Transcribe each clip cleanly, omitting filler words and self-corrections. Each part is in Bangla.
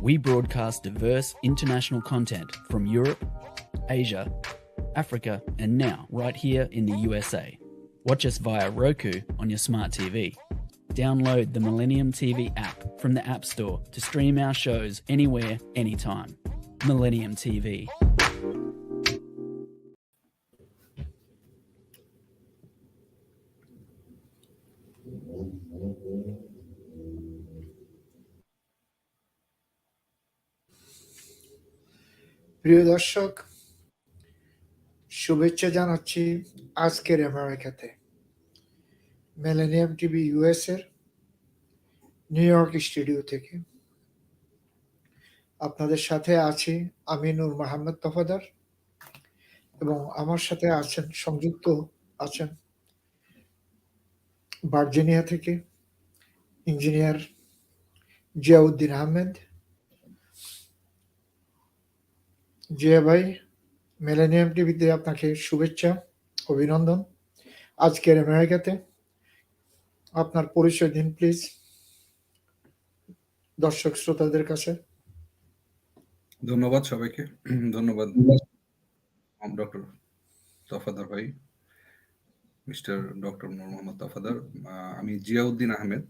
We broadcast diverse international content from Europe, Asia, Africa, and now right here in the USA. Watch us via Roku on your smart TV. Download the Millennium TV app from the App Store to stream our shows anywhere, anytime. Millennium TV. প্রিয় দর্শক, শুভেচ্ছা জানাচ্ছি আজকের আমেরিকাতে মিলেনিয়াম টিভি ইউএস এর নিউ ইয়র্ক স্টুডিও থেকে আপনাদের সাথে আছি আমি নূর মোহাম্মদ তফাদার এবং আমার সাথে সংযুক্ত আছেন ভার্জিনিয়া থেকে ইঞ্জিনিয়ার জিয়াউদ্দিন আহমেদ। জিয়া ভাই, মিলেনিয়াম টিভিতে আপনাকে শুভেচ্ছা, অভিনন্দন। আজকের আমেরিকাতে আপনার পরিচয় দিন প্লিজ দর্শক শ্রোতাদের কাছে। ধন্যবাদ সবাইকে। ধন্যবাদ ডক্টর তফাদার ভাই, মিস্টার ডক্টর নূর মোহাম্মদ তফাদার। আমি জিয়াউদ্দিন আহমেদ,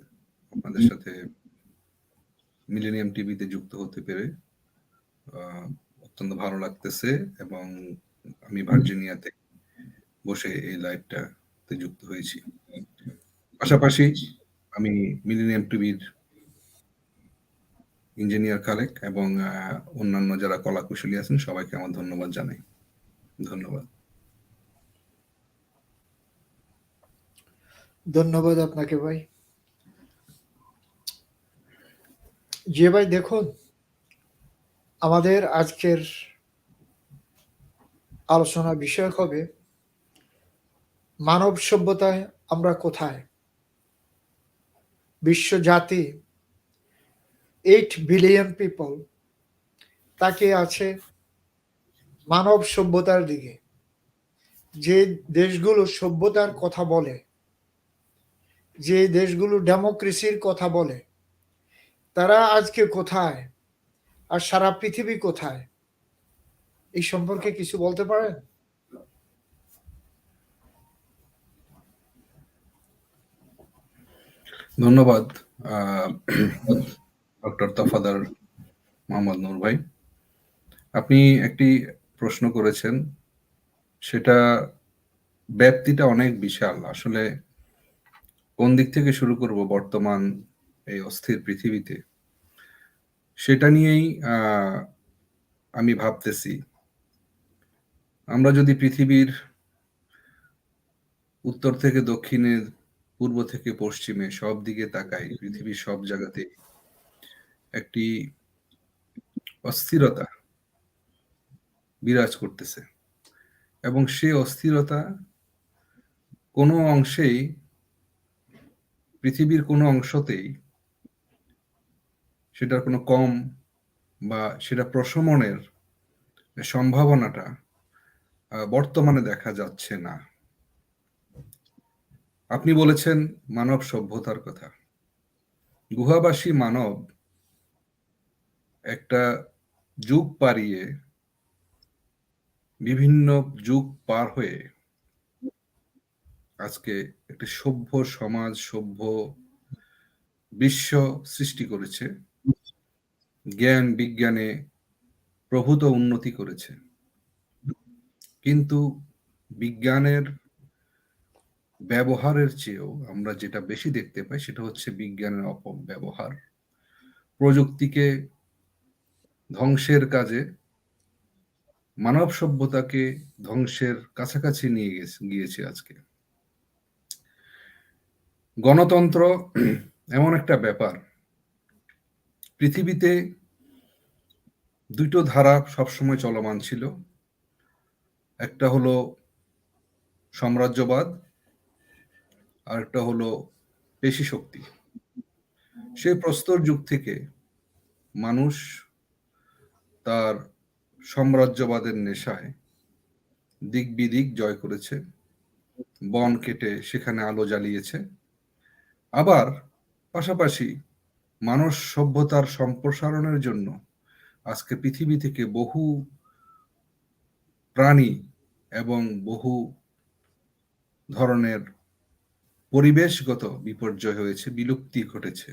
আপনাদের সাথে মিলেনিয়াম টিভিতে যুক্ত হতে পেরে অত্যন্ত ভালো লাগতেছে এবং আমি ভার্জিনিয়াতে বসে এই লাইভটাতে যুক্ত হয়েছি। পাশাপাশি আমি মিলেনিয়াম টিভির ইঞ্জিনিয়ার খালেক এবং অন্যান্য যারা কলা কুশলী আছেন সবাইকে আমার ধন্যবাদ জানাই। ধন্যবাদ। ধন্যবাদ আপনাকে ভাই। যে ভাই দেখুন, আমাদের আজকের আলোচনা বিষয় হবে মানব সভ্যতায় আমরা কোথায়। বিশ্ব জাতি 8 বিলিয়ন পিপল তাকিয়ে আছে মানব সভ্যতার দিকে। যে দেশগুলো সভ্যতার কথা বলে, যে দেশগুলো ডেমোক্রেসির কথা বলে, তারা আজকে কোথায় আর সারা পৃথিবী কোথায়, এই সম্পর্কে কিছু বলতে পারেন? ধন্যবাদ ডক্টর তফাদার মোহাম্মদ নূর ভাই। আপনি একটি প্রশ্ন করেছেন, সেটা ব্যাপ্তিটা অনেক বিশাল। আসলে কোন দিক থেকে শুরু করব বর্তমান এই অস্থির পৃথিবীতে, সেটা নিয়েই আমি ভাবতেছি। আমরা যদি পৃথিবীর উত্তর থেকে দক্ষিণে, পূর্ব থেকে পশ্চিমে সব দিকে তাকাই, পৃথিবীর সব জায়গাতে একটি অস্থিরতা বিরাজ করতেছে এবং সে অস্থিরতা কোনো অংশেই, পৃথিবীর কোনো অংশতেই সেটার কোনো কম বা সেটা প্রশমনের সম্ভাবনাটা বর্তমানে দেখা যাচ্ছে না। আপনি বলেছেন মানব সভ্যতার কথা। গুহাবাসী মানব একটা যুগ পারিয়ে, বিভিন্ন যুগ পার হয়ে আজকে একটি সভ্য সমাজ, সভ্য বিশ্ব সৃষ্টি করেছে, জ্ঞান বিজ্ঞানে প্রভূত উন্নতি করেছে। কিন্তু বিজ্ঞানের ব্যবহারের চেয়েও আমরা যেটা বেশি দেখতে পাই সেটা হচ্ছে বিজ্ঞানের অপব্যবহার। প্রযুক্তিকে ধ্বংসের কাজে, মানব সভ্যতাকে ধ্বংসের কাছাকাছি নিয়ে গিয়েছে আজকে। গণতন্ত্র এমন একটা ব্যাপার, পৃথিবীতে দুটো ধারা সবসময় চলমান ছিল। একটা হলো সাম্রাজ্যবাদ, আর একটা হলো পেশি শক্তি। সেই প্রস্তর যুগ থেকে মানুষ তার সাম্রাজ্যবাদের নেশায় দিক বিদিক জয় করেছে, বন কেটে সেখানে আলো জ্বালিয়েছে। আবার পাশাপাশি মানব সভ্যতার সম্প্রসারণের জন্য আজকে পৃথিবী থেকে বহু প্রাণী এবং বহু ধরনের পরিবেশগত বিপর্যয় হয়েছে, বিলুপ্তি ঘটেছে।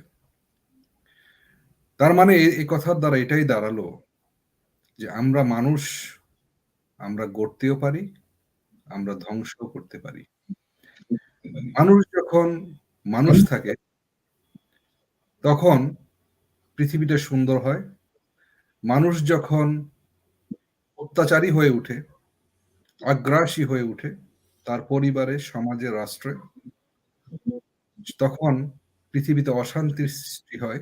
তার মানে এই কথার দ্বারা এটাই দাঁড়ালো যে আমরা মানুষ, আমরা গড়তেও পারি, আমরা ধ্বংসও করতে পারি। মানুষ যখন মানুষ থাকে তখন পৃথিবীটা সুন্দর হয়। মানুষ যখন অত্যাচারী হয়ে উঠে, আগ্রাসী হয়ে উঠে তার পরিবারে, সমাজে, রাষ্ট্রে, তখন পৃথিবীতে অশান্তির সৃষ্টি হয়।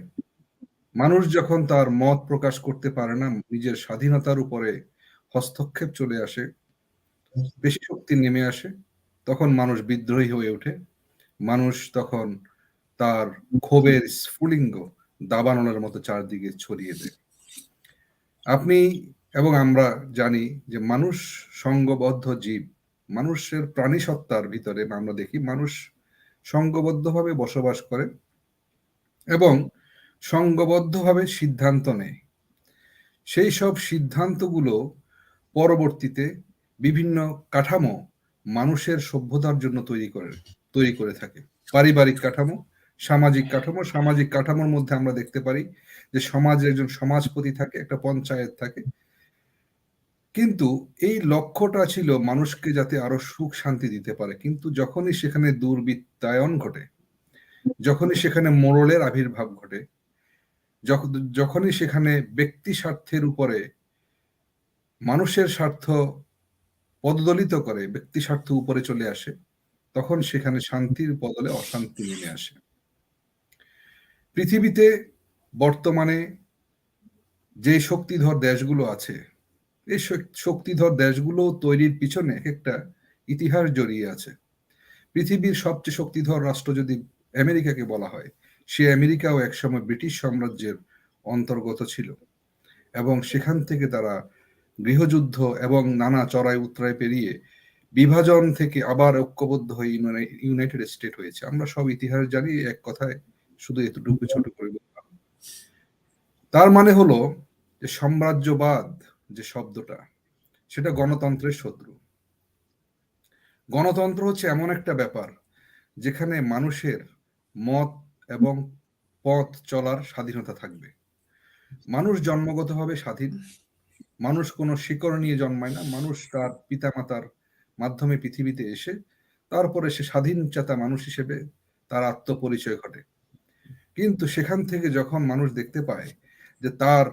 মানুষ যখন তার মত প্রকাশ করতে পারে না, নিজের স্বাধীনতার উপরে হস্তক্ষেপ চলে আসে, বেশি শক্তি নেমে আসে, তখন মানুষ বিদ্রোহী হয়ে ওঠে। মানুষ তখন তার ক্ষোভের স্ফুলিঙ্গ দাবানলের মতো চারদিকে ছড়িয়ে দেয়। আপনি এবং আমরা জানি যে মানুষ সঙ্গবদ্ধ জীব। মানুষের প্রাণী সত্তার ভিতরে আমরা দেখি মানুষ সঙ্গবদ্ধভাবে বসবাস করে এবং সঙ্গবদ্ধভাবে সিদ্ধান্ত নেয়। সেই সব সিদ্ধান্তগুলো পরবর্তীতে বিভিন্ন কাঠামো মানুষের সভ্যতার জন্য তৈরি করে থাকে। পারিবারিক কাঠামো, সামাজিক কাঠামো। সামাজিক কাঠামোর মধ্যে আমরা দেখতে পারি যে সমাজের একজন সমাজপতি থাকে, একটা পঞ্চায়েত থাকে। কিন্তু এই লক্ষ্যটা ছিল মানুষকে যাতে আরো সুখ শান্তি দিতে পারে। কিন্তু যখনই সেখানে দুর্বৃত্তায়ন ঘটে, যখনই সেখানে মোড়লের আবির্ভাব ঘটে, যখনই সেখানে ব্যক্তি স্বার্থের উপরে মানুষের স্বার্থ পদদলিত করে, ব্যক্তি স্বার্থ উপরে চলে আসে, তখন সেখানে শান্তির বদলে অশান্তি নেমে আসে। পৃথিবীতে বর্তমানে যে শক্তিধর দেশগুলো আছে, এই শক্তিধর দেশগুলো তৈরির পিছনে একটা ইতিহাস জড়িয়ে আছে। পৃথিবীর সবচেয়ে শক্তিধর রাষ্ট্র যদি আমেরিকাকে বলা হয়, সে আমেরিকাও একসময় ব্রিটিশ সাম্রাজ্যের অন্তর্গত ছিল এবং সেখান থেকে তারা গৃহযুদ্ধ এবং নানা চড়াই উতরাই পেরিয়ে বিভাজন থেকে আবার ঐক্যবদ্ধ হয়ে ইউনাইটেড স্টেট হয়েছে। আমরা সব ইতিহাস জানি, এক কথায় শুধু এতটুকু ছোট করে বললাম। তার মানে হলো যে সাম্রাজ্যবাদ যে শব্দটা, সেটা গণতন্ত্রের শত্রু। গণতন্ত্র হচ্ছে এমন একটা ব্যাপার যেখানে মানুষের মত এবং পথ চলার স্বাধীনতা থাকবে। মানুষ জন্মগতভাবে স্বাধীন। মানুষ কোনো শিকড় নিয়ে জন্মায় না। মানুষ তার পিতামাতার মাধ্যমে পৃথিবীতে এসে তারপরে সে স্বাধীন চেতা মানুষ হিসেবে তার আত্মপরিচয় ঘটে। কিন্তু সেখান থেকে যখন মানুষ দেখতে পায় যে তার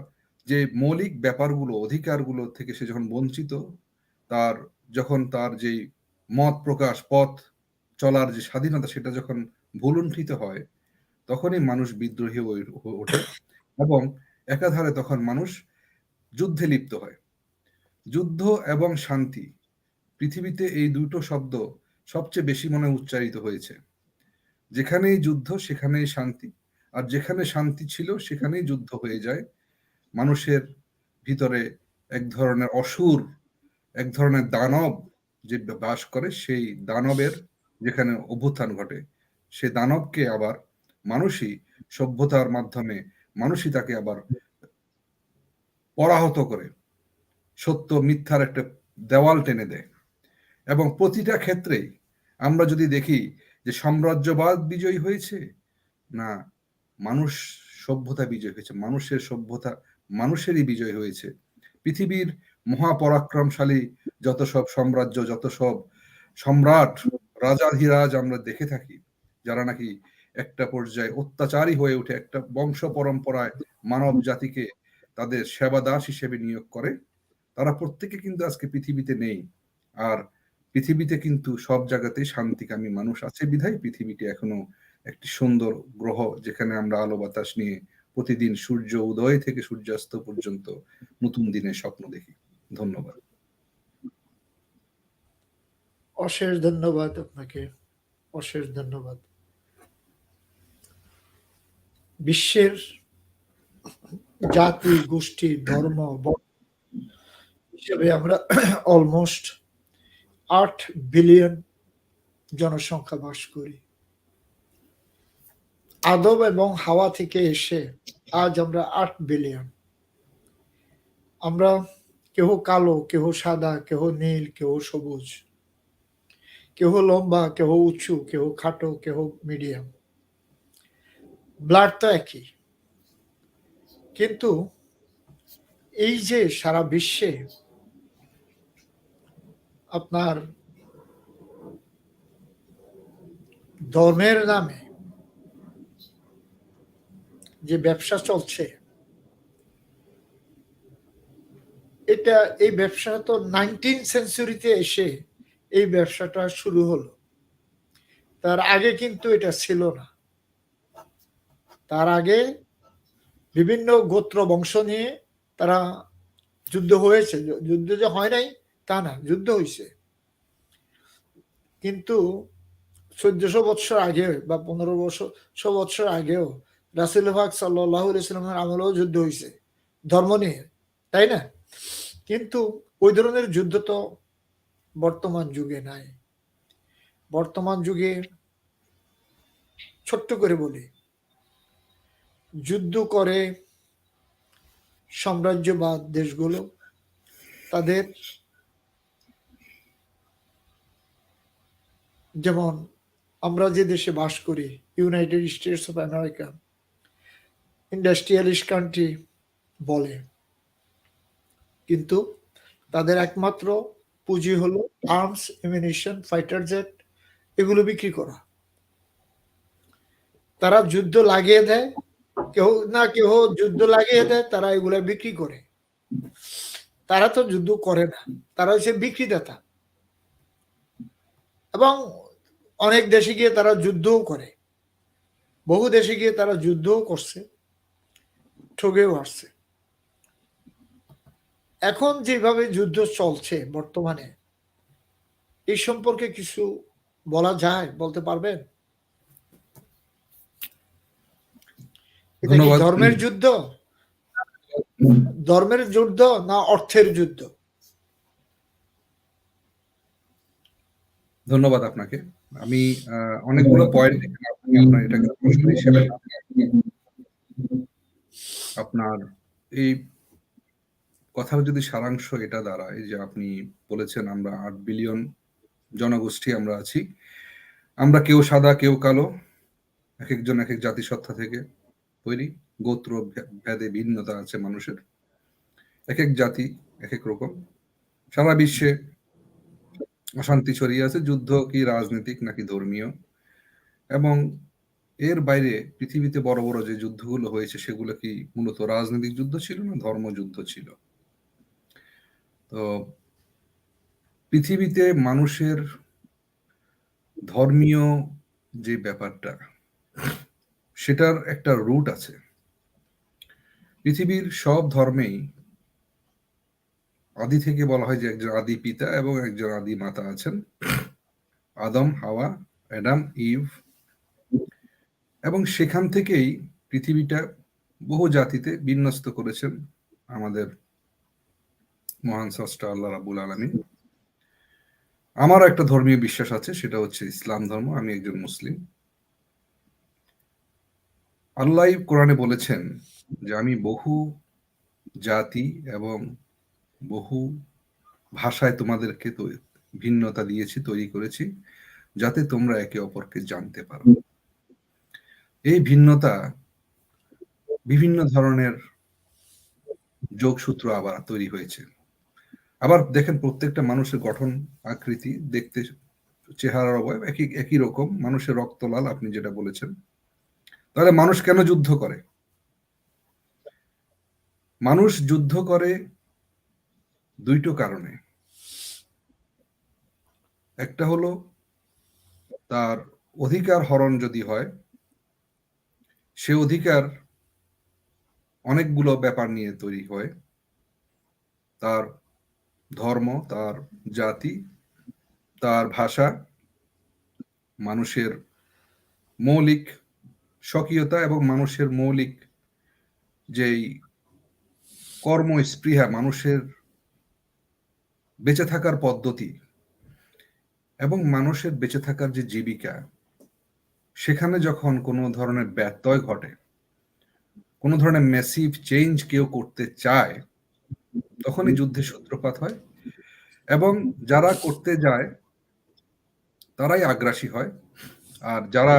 যে মৌলিক ব্যাপারগুলো, অধিকারগুলো থেকে সে যখন বঞ্চিত, যখন তার যে মত প্রকাশ, পথ চলার যে স্বাধীনতা, সেটা যখন ভুলুণ্ঠিত হয়, তখনই মানুষ বিদ্রোহী হয়ে ওঠে এবং একাধারে তখন মানুষ যুদ্ধে লিপ্ত হয়। যুদ্ধ এবং শান্তি, পৃথিবীতে এই দুটো শব্দ সবচেয়ে বেশি মনে উচ্চারিত হয়েছে। যেখানেই যুদ্ধ সেখানেই শান্তি, আর যেখানে শান্তি ছিল সেখানেই যুদ্ধ হয়ে যায়। মানুষের ভিতরে এক ধরনের অসুর, এক ধরনের দানব যে বাস করে, সেই দানবের যেখানে অভ্যুত্থান ঘটে, সে দানবকে আবার মানুষই সভ্যতার মাধ্যমে মানুষই তাকে আবার পরাহত করে সত্য মিথ্যার একটা দেওয়াল টেনে দেয়। এবং প্রতিটা ক্ষেত্রেই আমরা যদি দেখি যে সাম্রাজ্যবাদ বিজয়ী হয়েছে না, মানুষ সভ্যতা বিজয় হয়েছে, মানুষের সভ্যতা মানুষেরই বিজয় হয়েছে। পৃথিবীর মহাপরাক্রমশালী যত সব সাম্রাজ্য, যত সব সম্রাট, রাজাধিরাজ আমরা দেখে থাকি, যারা নাকি একটা পর্যায়ে অত্যাচারী হয়ে উঠে একটা বংশ পরম্পরায় মানব জাতিকে তাদের সেবাদাস হিসেবে নিয়োগ করে, তারা প্রত্যেকে কিন্তু আজকে পৃথিবীতে নেই। আর পৃথিবীতে কিন্তু সব জায়গাতেই শান্তিকামী মানুষ আছে বিধায় পৃথিবীটি এখনো একটি সুন্দর গ্রহ, যেখানে আমরা আলো বাতাস নিয়ে প্রতিদিন সূর্য উদয় থেকে সূর্যাস্ত পর্যন্ত নতুন দিনের স্বপ্ন দেখি। ধন্যবাদ। অশেষ ধন্যবাদ আপনাকে, অশেষ ধন্যবাদ। বিশ্বের জাতি, গোষ্ঠী, ধর্ম হিসেবে আমরা অলমোস্ট 8 বিলিয়ন জনসংখ্যা বাস করি। আদম এবং হাওয়া থেকে এসে আজ আমরা ৮ বিলিয়ন। আমরা কেহ কালো, কেহ সাদা, কেহ নীল, কেহ সবুজ, কেহ লম্বা, কেহ উঁচু, কেহ খাটো, কেহ মিডিয়াম। ব্লাড তো একই, কিন্তু এই যে সারা বিশ্বে আপনার ধর্মের নামে যে ব্যবসা চলছে, এই ব্যবসা তো 19 সেঞ্চুরিতে এসে এই ব্যবসাটা শুরু হলো। তার আগে কিন্তু এটা ছিল না। তার আগে বিভিন্ন গোত্র বংশ নিয়ে তারা যুদ্ধ হয়েছে। যুদ্ধ যে হয় নাই তা না, যুদ্ধ হয়েছে, কিন্তু ১৪০০ বৎসর আগে বা ১৫০০ বৎসর আগেও রাসূল পাক সাল্লাল্লাহু আলাইহি ওয়াসাল্লামের আমলেও যুদ্ধ হয়েছে ধর্ম নিয়ে, তাই না? কিন্তু ওই ধরনের যুদ্ধ তো বর্তমান যুগে নাই। বর্তমান যুগে ছোট্ট করে বলি, যুদ্ধ করে সাম্রাজ্যবাদ দেশগুলো তাদের, যেমন আমরা যে দেশে বাস করি, United states of America, industrialist country বলে, কিন্তু তাদের একমাত্র পুঁজি হলো আর্মস, এমিনিশন, ফাইটার জেট, এগুলো বিক্রি করা। তারা যুদ্ধ লাগিয়ে দেয়, কেউ না কেউ যুদ্ধ লাগিয়ে দেয়, তারা এগুলা বিক্রি করে। তারা তো যুদ্ধ করে না, তারা হচ্ছে বিক্রিদাতা। এবং অনেক দেশে গিয়ে তারা যুদ্ধও করে, বহু দেশে গিয়ে তারা যুদ্ধও করছে, ঠগেও আসছে। এখন যেভাবে যুদ্ধ চলছে বর্তমানে, এই সম্পর্কে কিছু বলা যায়, বলতে পারবেন? এটা কি ধন্যবাদ। ধর্মের যুদ্ধ, ধর্মের যুদ্ধ না অর্থের যুদ্ধ? ধন্যবাদ আপনাকে। আমি অনেকগুলো পয়েন্ট আপনার এটাকে প্রশ্ন হিসেবে আপনার এই কথার যদি সারাংশ এটা দাঁড়ায় যে আপনি বলেছেন আমরা ৮ বিলিয়ন জনগোষ্ঠী আমরা আছি। আমরা কেউ সাদা, কেউ কালো, একেকজন একেক জাতিসত্তা থেকে তৈরি। গোত্র ভেদে ভিন্নতা আছে মানুষের। একেক জাতি একেক রকম। সারা বিশ্বে অশান্তি ছড়িয়ে আছে, যুদ্ধ কি রাজনৈতিক নাকি ধর্মীয়। এবং এর বাইরে পৃথিবীতে বড় বড় যে যুদ্ধগুলো হয়েছে সেগুলো কি মূলত রাজনৈতিক যুদ্ধ ছিল না ধর্মযুদ্ধ ছিল? তো পৃথিবীতে মানুষের ধর্মীয় যে ব্যাপারটা, সেটার একটা রুট আছে। পৃথিবীর সব ধর্মেই আদি থেকে বলা হয় যে একজন আদি পিতা এবং একজন আদি মাতা আছেন, আদম, হাওয়া, অ্যাডাম, ইভ। এবং সেখান থেকেই পৃথিবীটা বহু জাতিতে বিন্যস্ত করেছেন আমাদের মহান স্রষ্টা আল্লাহ রাব্বুল আলামিন। আমারও একটা ধর্মীয় বিশ্বাস আছে, সেটা হচ্ছে ইসলাম ধর্ম। আমি একজন মুসলিম। আল্লাহ কোরআনে বলেছেন যে আমি বহু জাতি এবং বহু ভাষায় তোমাদেরকে ভিন্নতা দিয়েছি, তৈরি করেছি, যাতে তোমরা একে অপরকে জানতে পারো। এই ভিন্নতা বিভিন্ন ধরনের যোগসূত্র আবার তৈরি হয়েছে। আবার দেখেন প্রত্যেকটা মানুষের গঠন, আকৃতি, দেখতে, চেহারার অবয়ব একই রকম। মানুষের রক্ত লাল, আপনি যেটা বলেছেন। তাহলে মানুষ কেন যুদ্ধ করে? মানুষ যুদ্ধ করে দুইটো কারণে। একটা হলো তার অধিকার হরণ যদি হয়, সে অধিকার অনেকগুলো ব্যাপার নিয়ে তৈরি হয়। তার ধর্ম, তার জাতি, তার ভাষা, মানুষের মৌলিক স্বকীয়তা এবং মানুষের মৌলিক যেই কর্ম স্পৃহা, মানুষের বেঁচে থাকার পদ্ধতি এবং মানুষের বেঁচে থাকার যে জীবিকা, সেখানে যখন কোনো ধরনের ব্যত্যয় ঘটে, কোনো ধরনের ম্যাসিভ চেঞ্জ কেউ করতে চায়, তখনই যুদ্ধের সূত্রপাত হয় এবং যারা করতে যায় তারাই আগ্রাসী হয়, আর যারা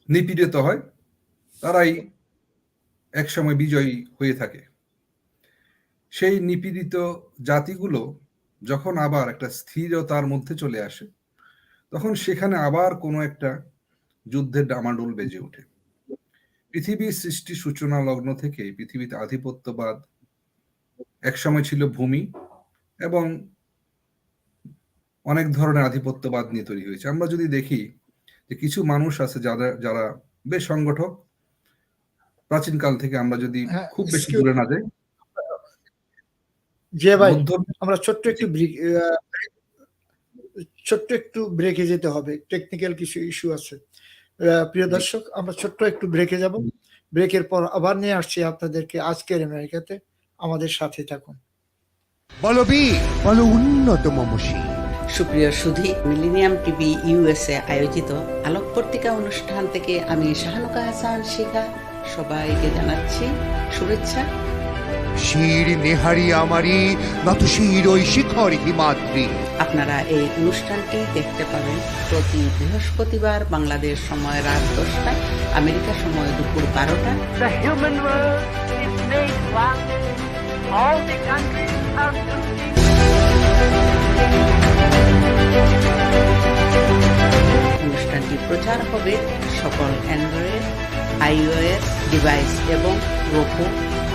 নিপীড়িত হয় তারাই একসময় বিজয়ী হয়ে থাকে। সেই নিপীড়িত জাতিগুলো যখন আবার একটা স্থিরতার মধ্যে চলে আসে, তখন সেখানে আবার কোনো একটা যুদ্ধের ডামাডোল বেজে ওঠে। পৃথিবীর সৃষ্টি সূচনা লগ্ন থেকে পৃথিবীতে আধিপত্যবাদ একসময় ছিল ভূমি, এবং অনেক ধরনের আধিপত্যবাদ নিয়ে তৈরি হয়েছে। আমরা যদি দেখি যে কিছু মানুষ আছে যারা বেশ সংগঠক, প্রাচীনকাল থেকে আমরা যদি হ্যাঁ, খুব বেশি দূরে না যাই, যে ভাই মধ্য আমরা ছোট্ট একটু ব্রেকে যেতে হবে, টেকনিক্যাল কিছু ইস্যু আছে। প্রিয় দর্শক, আমরা ছোট্ট একটু ব্রেকে যাব, ব্রেকের পর আবার নিয়ে আসছি আপনাদেরকে আজকের আমেরিকাতে। আমাদের সাথে থাকুন। বলো বীর, বলো উন্নত মমসী। সুপ্রিয় সুধী, মিলেনিয়াম টিভি ইউএসএ আয়োজিত আলোক পত্রিকা অনুষ্ঠান থেকে আমি শাহানুকা হাসান শিখা সবাইকে জানাচ্ছি শুভেচ্ছা। শির নেহারি আমারি, নত শির ওই শিখর হিমাদ্রি। আপনারা এই অনুষ্ঠানটি দেখতে পাবেন প্রতি বৃহস্পতিবার বাংলাদেশ সময় রাত 10টায়, আমেরিকা সময় দুপুর 12টা। The human world is made one. All the countries are losing. অনুষ্ঠানটি প্রচার হবে সকল অ্যান্ড্রয়েড, iOS ডিভাইস এবং Roku,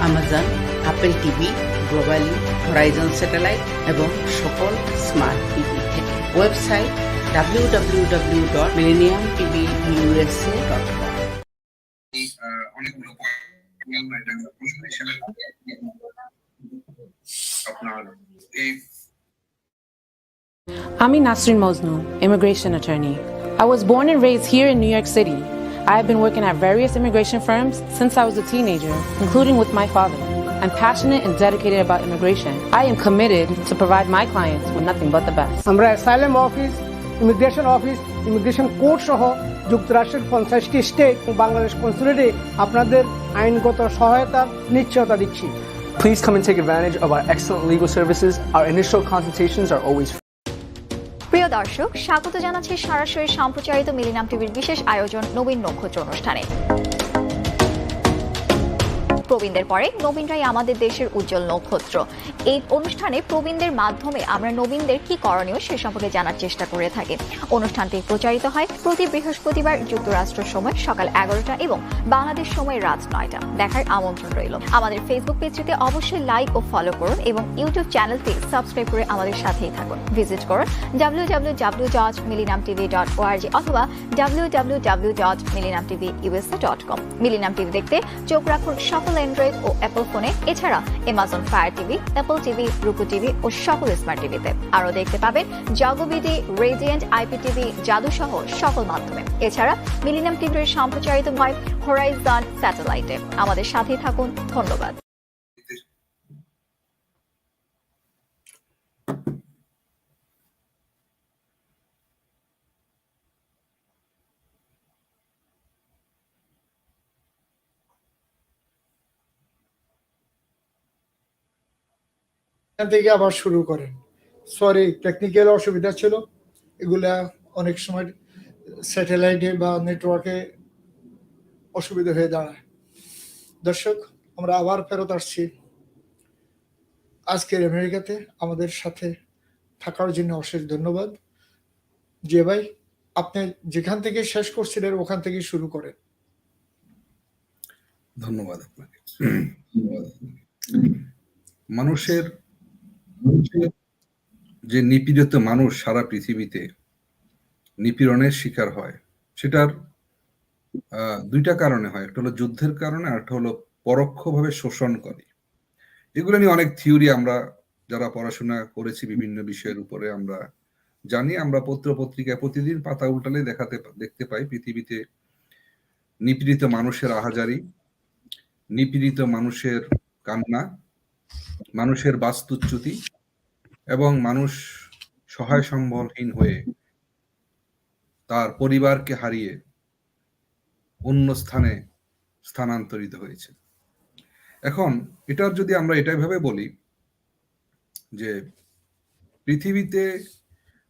Amazon, Apple TV, globally, Horizon satellite এবং সকল স্মার্ট টিভি থেকে। Website www.millenniumtvusa.com। অনেকগুলো আপনার এই I'm Nasrin Mosnu, immigration attorney. I was born and raised here in New York City. I have been working at various immigration firms since I was a teenager, including with my father. I'm passionate and dedicated about immigration. I am committed to provide my clients with nothing but the best. আমরা অ্যাসাইলাম অফিস, ইমিগ্রেশন কোর্ট সহ যুক্তরাষ্ট্রের 50টি স্টেট ও বাংলাদেশ কনসুলেটে আপনাদের আইনগত সহায়তার নিশ্চয়তা দিচ্ছি। Please come and take advantage of our excellent legal services. Our initial consultations are always free. প্রিয় দর্শক, স্বাগত জানাচ্ছি সরাসরি সম্প্রচারিত মিলেনিয়াম টিভির বিশেষ আয়োজন নবীন নক্ষত্র অনুষ্ঠানে। প্রবীণদের পরে নবীনরাই আমাদের দেশের উজ্জ্বল নক্ষত্র। এই অনুষ্ঠানে প্রবীণদের মাধ্যমে আমরা নবীনদের কি করণীয় সে সম্পর্কে জানার চেষ্টা করে থাকি। অনুষ্ঠানটি প্রচারিত হয় প্রতি বৃহস্পতিবার যুক্তরাষ্ট্র সময় সকাল 11টা এবং বাংলাদেশ সময় রাত 9টা। দেখার আমন্ত্রণ রইল। আমাদের ফেসবুক পেজটিতে অবশ্যই লাইক ও ফলো করুন এবং ইউটিউব চ্যানেলটি সাবস্ক্রাইব করে আমাদের সাথেই থাকুন। ভিজিট করুন www.millenniumtv.org অথবা www.millenniumtvusa.com। মিলেনিয়াম টিভি দেখতে চোখ রাখুন সকল অ্যান্ড্রয়েড ও অ্যাপল ফোনে, এছাড়া Amazon Fire TV, Apple TV, Roku TV ও সকল স্মার্ট টিভিতে। আরও দেখতে পাবেন জাগোবিডি, রেডিয়েন্ট, আইপিটিভি, জাদু সহ সকল মাধ্যমে। এছাড়া মিলেনিয়াম টিভির সম্প্রচারিত হয় হরাইজন স্যাটেলাইটে। আমাদের সাথেই থাকুন। ধন্যবাদ। এখান থেকে আবার শুরু করেন। সরি, টেকনিক্যাল অসুবিধা ছিল। এগুলা অনেক সময় স্যাটেলাইটে বা নেটওয়ার্কে অসুবিধা হয়ে দাঁড়ায়। দর্শক, আমরা আবার ফেরত আসছি আজকের আমেরিকাতে। আমাদের সাথে থাকার জন্য অশেষ ধন্যবাদ। যে ভাই, আপনি যেখান থেকে শেষ করছিলেন ওখান থেকে শুরু করেন। ধন্যবাদ আপনাকে। মানুষের যে নিপীড়িত মানুষ সারা পৃথিবীতে নিপীড়নের শিকার হয়, সেটার দুইটা কারণে হয়। একটা হলো যুদ্ধের কারণে, আর একটা হলো পরোক্ষভাবে শোষণ করে। এগুলো নিয়ে অনেক থিওরি আমরা যারা পড়াশোনা করেছি বিভিন্ন বিষয়ের উপরে আমরা জানি। আমরা পত্র পত্রিকায় প্রতিদিন পাতা উল্টালে দেখতে পাই পৃথিবীতে নিপীড়িত মানুষের আহাজারি, নিপীড়িত মানুষের কান্না, মানুষের বাস্তুচ্যুতি এবং মানুষ সহায় সম্বলহীন হয়ে তার পরিবারকে হারিয়ে অন্য স্থানে স্থানান্তরিত হয়েছে। এখন এটার যদি আমরা এটাই ভাবে বলি যে পৃথিবীতে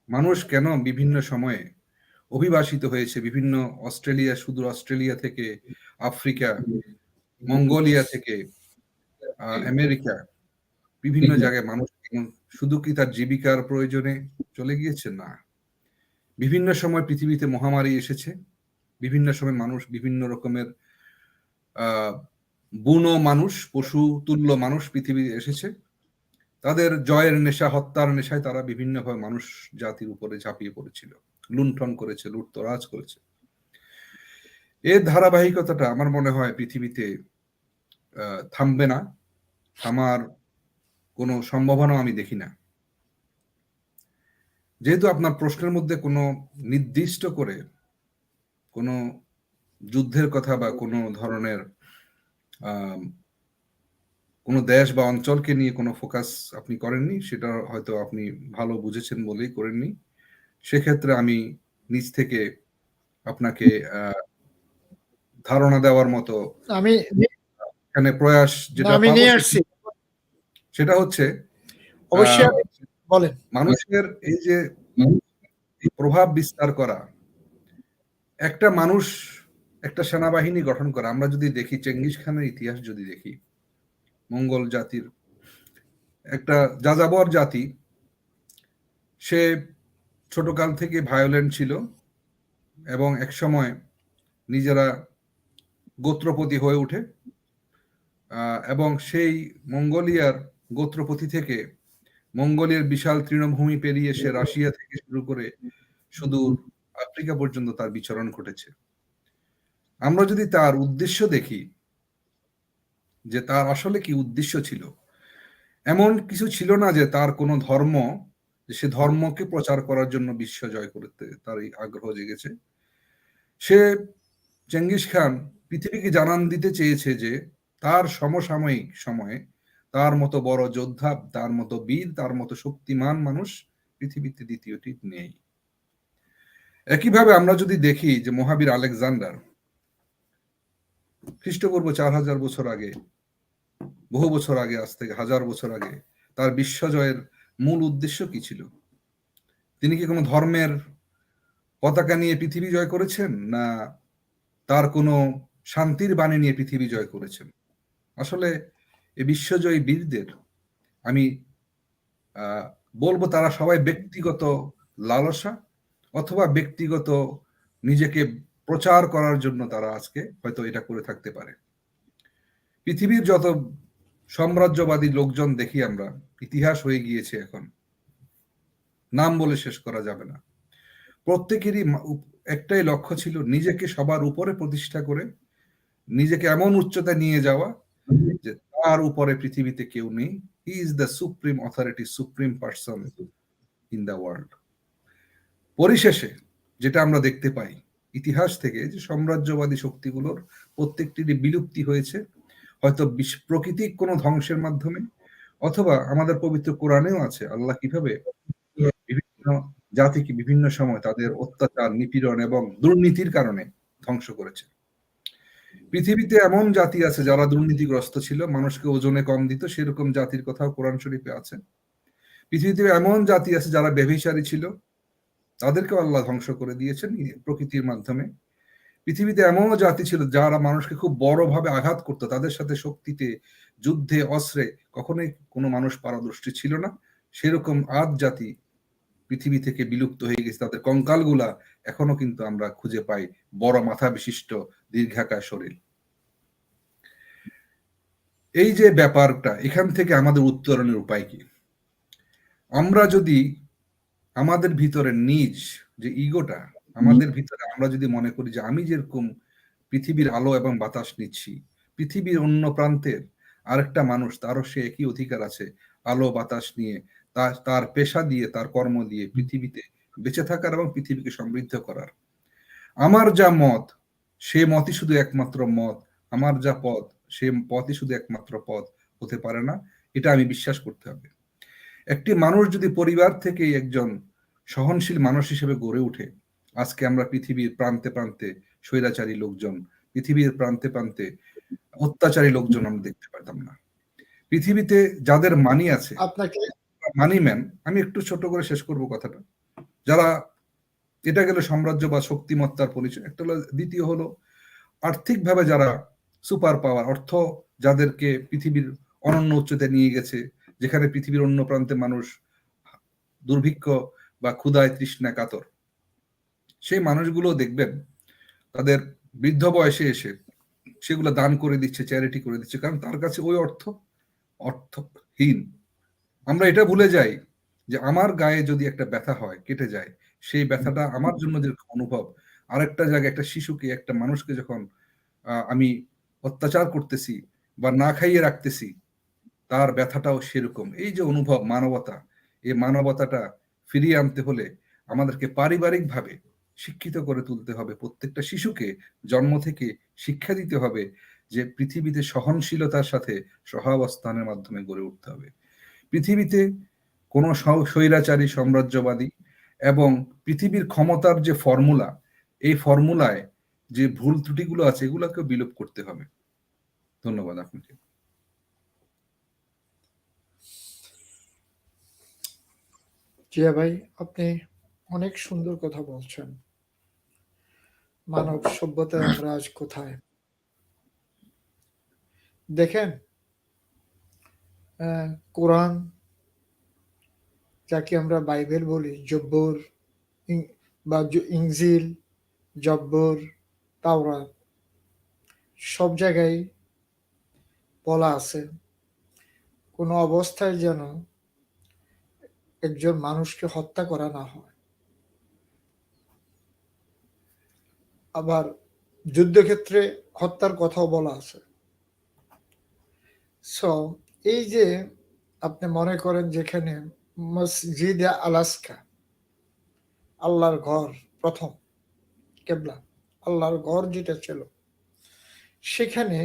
মানুষ কেন বিভিন্ন সময়ে অভিবাসিত হয়েছে, বিভিন্ন অস্ট্রেলিয়া, সুদূর অস্ট্রেলিয়া থেকে আফ্রিকা, মঙ্গোলিয়া থেকে আমেরিকা, বিভিন্ন জায়গায় মানুষ শুধু কি তার জীবিকার প্রয়োজনে চলে গিয়েছে? না, বিভিন্ন সময় পৃথিবীতে মহামারী এসেছে, বিভিন্ন সময় মানুষ বিভিন্ন রকমের বুনো মানুষ, পশু তুল্য মানুষ পৃথিবী এসেছে। তাদের জয়ের নেশা, হত্যার নেশায় তারা বিভিন্নভাবে মানুষ জাতির উপরে ঝাঁপিয়ে পড়েছিল, লুণ্ঠন করেছে, লুটতরাজ করেছে। এর ধারাবাহিকতাটা আমার মনে হয় পৃথিবীতে থামবে না, থামার কোনো সম্ভাবনা আমি দেখি না। যেহেতু আপনার প্রশ্নের মধ্যে কোনো নির্দিষ্ট করে কোনো যুদ্ধের কথা বা কোনো ধরনের কোনো দেশ বা অঞ্চলকে নিয়ে কোনো ফোকাস আপনি করেননি, সেটা হয়তো আপনি ভালো বুঝেছেন বলেই করেননি। সেক্ষেত্রে আমি নিজ থেকে আপনাকে ধারণা দেওয়ার মতো আমি এখানে প্রয়াস যেটা আমি নিয়ে আসছি, সেটা হচ্ছে অবশ্যই বলেন। মানুষের এই যে প্রভাব বিস্তার করা, একটা মানুষ একটা সেনাবাহিনী গঠন করা, আমরা যদি দেখি চেঙ্গিস খানের ইতিহাস যদি দেখি, মঙ্গল জাতির একটা যাযাবর জাতি, সে ছোটকাল থেকে ভায়োলেন্ট ছিল এবং একসময় নিজেরা গোত্রপতি হয়ে ওঠে এবং সেই মঙ্গোলিয়ার গোত্রপতি থেকে মঙ্গোলিয়ার বিশাল তৃণভূমি পেরিয়ে সে রাশিয়া থেকে শুরু করে সুদূর আফ্রিকা পর্যন্ত তার বিচরণ ঘটেছে। আমরা যদি তার উদ্দেশ্য দেখি যে তার আসলে কি উদ্দেশ্য ছিল, এমন কিছু ছিল না যে তার কোনো ধর্ম, সে ধর্মকে প্রচার করার জন্য বিশ্ব জয় করতে তার এই আগ্রহ জেগেছে। সে চেঙ্গিস খান পৃথিবীকে জানান দিতে চেয়েছে যে তার সমসাময়িক সময়ে তার মতো বড় যোদ্ধা, তার মতো বীর, তার মতো শক্তিমান মানুষ পৃথিবীতে দ্বিতীয়টি নেই। একইভাবে আমরা যদি দেখি যে মহাবীর আলেকজান্ডার খ্রিস্টপূর্ব 4000 বছর আগে, বহু বছর আগে, আজ থেকে 1000 বছর আগে, তার বিশ্বজয়ের মূল উদ্দেশ্য কি ছিল? তিনি কি কোনো ধর্মের পতাকা নিয়ে পৃথিবী জয় করেছেন, না তার কোনো শান্তির বাণী নিয়ে পৃথিবী জয় করেছেন? আসলে এই বিশ্বজয়ী বীরদের আমি বলবো তারা সবাই ব্যক্তিগত লালসা অথবা ব্যক্তিগত নিজেকে প্রচার করার জন্য তারা আজকে হয়তো এটা করে থাকতে পারে। পৃথিবীর যত সাম্রাজ্যবাদী লোকজন দেখি আমরা, ইতিহাস হয়ে গিয়েছে, এখন নাম বলে শেষ করা যাবে না। প্রত্যেকেরই একটাই লক্ষ্য ছিল নিজেকে সবার উপরে প্রতিষ্ঠা করে নিজেকে এমন উচ্চতায় নিয়ে যাওয়া যে তার উপরে পৃথিবীতে কেউ নেই। He is the supreme authority, supreme person in the world. পরিশেষে যেটা আমরা দেখতে পাই ইতিহাস থেকে, যে সাম্রাজ্যবাদী শক্তিগুলোর প্রত্যেকটিরই বিলুপ্তি হয়েছে, হয়তো প্রাকৃতিক কোনো ধ্বংসের মাধ্যমে, অথবা আমাদের পবিত্র কোরআনেও আছে আল্লাহ কিভাবে বিভিন্ন জাতিকে বিভিন্ন সময় তাদের অত্যাচার, নিপীড়ন এবং দুর্নীতির কারণে ধ্বংস করেছে। পৃথিবীতে এমন জাতি আছে যারা দুর্নীতিগ্রস্ত ছিল, মানুষকে ওজনে কম দিত, সেরকম জাতির কথাও কোরআন শরীফে আছে। পৃথিবীতে এমন জাতি আছে যারা ব্যভিচারী ছিল, তাদেরকেও আল্লাহ ধ্বংস করে দিয়েছেন প্রকৃতির মাধ্যমে। পৃথিবীতে এমন জাতি ছিল যারা মানুষকে খুব বড়ভাবে আঘাত করতো, তাদের সাথে শক্তিতে, যুদ্ধে, অস্ত্রে কখনোই কোনো মানুষ পারদর্শী ছিল না। সেরকম আদ জাতি পৃথিবী থেকে বিলুপ্ত হয়ে গেছে, তাদের কঙ্কালগুলা এখনো কিন্তু আমরা খুঁজে পাই, বড় মাথা বিশিষ্ট, দীর্ঘাকায় শরীর। এই যে ব্যাপারটা, এখান থেকে আমাদের উত্তরণের উপায় কি? আমরা যদি আমাদের ভিতরে নিজ যে ইগোটা, আমাদের ভিতরে আমরা যদি মনে করি যে আমি যেরকম পৃথিবীর আলো এবং বাতাস নিচ্ছি, পৃথিবীর অন্য প্রান্তের আরেকটা মানুষ, তারও সে একই অধিকার আছে আলো বাতাস নিয়ে, তার পেশা দিয়ে, তার কর্ম দিয়ে পৃথিবীতে বেঁচে থাকার এবং পৃথিবীকে সমৃদ্ধ করার। আমার যা মত, সে মতই শুধু একমাত্র মত, আমার যা পথ, সে পথই শুধু একমাত্র পথ হতে পারে না, এটা আমি বিশ্বাস করতে হবে। একটি মানুষ যদি পরিবার থেকে একজন সহনশীল মানুষ হিসেবে গড়ে ওঠে, আজকে আমরা পৃথিবীর প্রান্তে প্রান্তে স্বৈরাচারী লোকজন পৃথিবীর প্রান্তে প্রান্তে অত্যাচারী লোকজন আমরা দেখতে পারতাম না। পৃথিবীতে যাদের মানি আছে, আপনাকে মানি ম্যান, আমি একটু ছোট করে শেষ করব কথাটা, যারা, এটা গেল সাম্রাজ্য বা শক্তিমত্তার পরিচয়, একটা হলো, দ্বিতীয় হলো আর্থিকভাবে যারা সুপার পাওয়ার, অর্থ যাদেরকে পৃথিবীর অনন্য উচ্চতায় নিয়ে গেছে, যেখানে পৃথিবীর অন্য প্রান্তে মানুষ দুর্ভিক্ষ বা ক্ষুধায় তৃষ্ণা কাতর, সেই মানুষগুলো দেখবেন তাদের বৃদ্ধ বয়সে এসে সেগুলো দান করে দিচ্ছে, চ্যারিটি করে দিচ্ছে, কারণ তার কাছে ওই অর্থহীন। আমরা এটা ভুলে যাই যে আমার গায়ে যদি একটা ব্যথা হয়, কেটে যায়, সেই ব্যথাটা আমার জন্য যে অনুভব, আরেকটা জায়গায় একটা শিশুকে, একটা মানুষকে যখন আমি অত্যাচার করতেছি বা না খাইয়ে রাখতেছি, তার ব্যথাটাও সেরকম। এই যে অনুভব, মানবতা, এই মানবতাটা ফিরিয়ে আনতে হলে আমাদেরকে পারিবারিকভাবে শিক্ষিত করে তুলতে হবে। প্রত্যেকটা শিশুকে জন্ম থেকে শিক্ষা দিতে হবে যে পৃথিবীতে সহনশীলতার সাথে সহাবস্থানের মাধ্যমে গড়ে উঠতে হবে। পৃথিবীতে কোনো স্বৈরাচারী, সাম্রাজ্যবাদী এবং পৃথিবীর ক্ষমতার যে ফর্মুলা, এই ফর্মুলায় যে ভুল ত্রুটিগুলো আছে, এগুলোকে বিলোপ করতে হবে। ধন্যবাদ আপনাকে। জিয়া ভাই, আপনি অনেক সুন্দর কথা বলছেন। মানব সভ্যতায় আমরা আজ কোথায়? দেখেন, কোরআন, যাকে আমরা বাইবেল বলি, জব্বর বা ইনজিল, জব্বর, তাওরাত, সব জায়গায় বলা আছে কোনো অবস্থায় যেন একজন মানুষকে হত্যা করা না হয়। আবার যুদ্ধক্ষেত্রে হত্যার কথাও বলা আছে। সো এই যে আপনি মনে করেন যেখানে মসজিদ আলাস্কা, আল্লাহর ঘর, প্রথম কেবলা আল্লাহর ঘর যেটা ছিল, সেখানে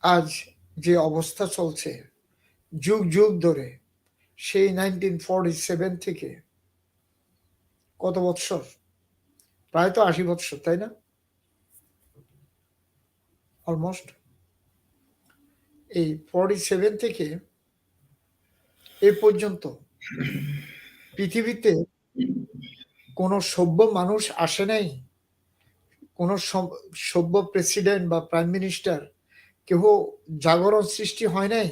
আজ যে অবস্থা চলছে যুগ যুগ ধরে, সেই 1947 থেকে কত বৎসর, প্রায় তো 80 বৎসর, তাই না? অলমোস্ট এই 47 থেকে এই পর্যন্ত পৃথিবীতে কোনো সভ্য মানুষ আসে নাই, কোনো সভ্য প্রেসিডেন্ট বা প্রাইম মিনিস্টার, কেউ জাগরণ সৃষ্টি হয় নাই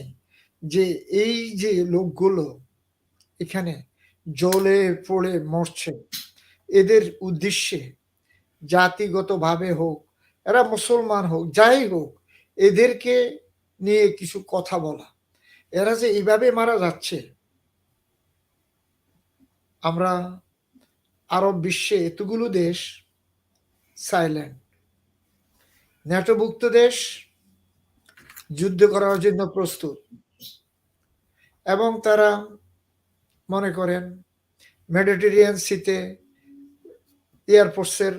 যে এই যে লোকগুলো এখানে জ্বলে পড়ে মরছে, এদের উদ্দেশ্যে জাতিগতভাবে হোক, এরা মুসলমান হোক, যাই হোক, এদেরকে নিয়ে কিছু কথা বলা। এরা যে এইভাবে মারা যাচ্ছে, আমরা আরব বিশ্বে এতগুলো দেশ সাইলেন্ট, ন্যাটোভুক্ত দেশ যুদ্ধ করার জন্য প্রস্তুত, এবং তারা মনে করেন মেডিটেরিয়ান সিতে এয়ারফোর্সের,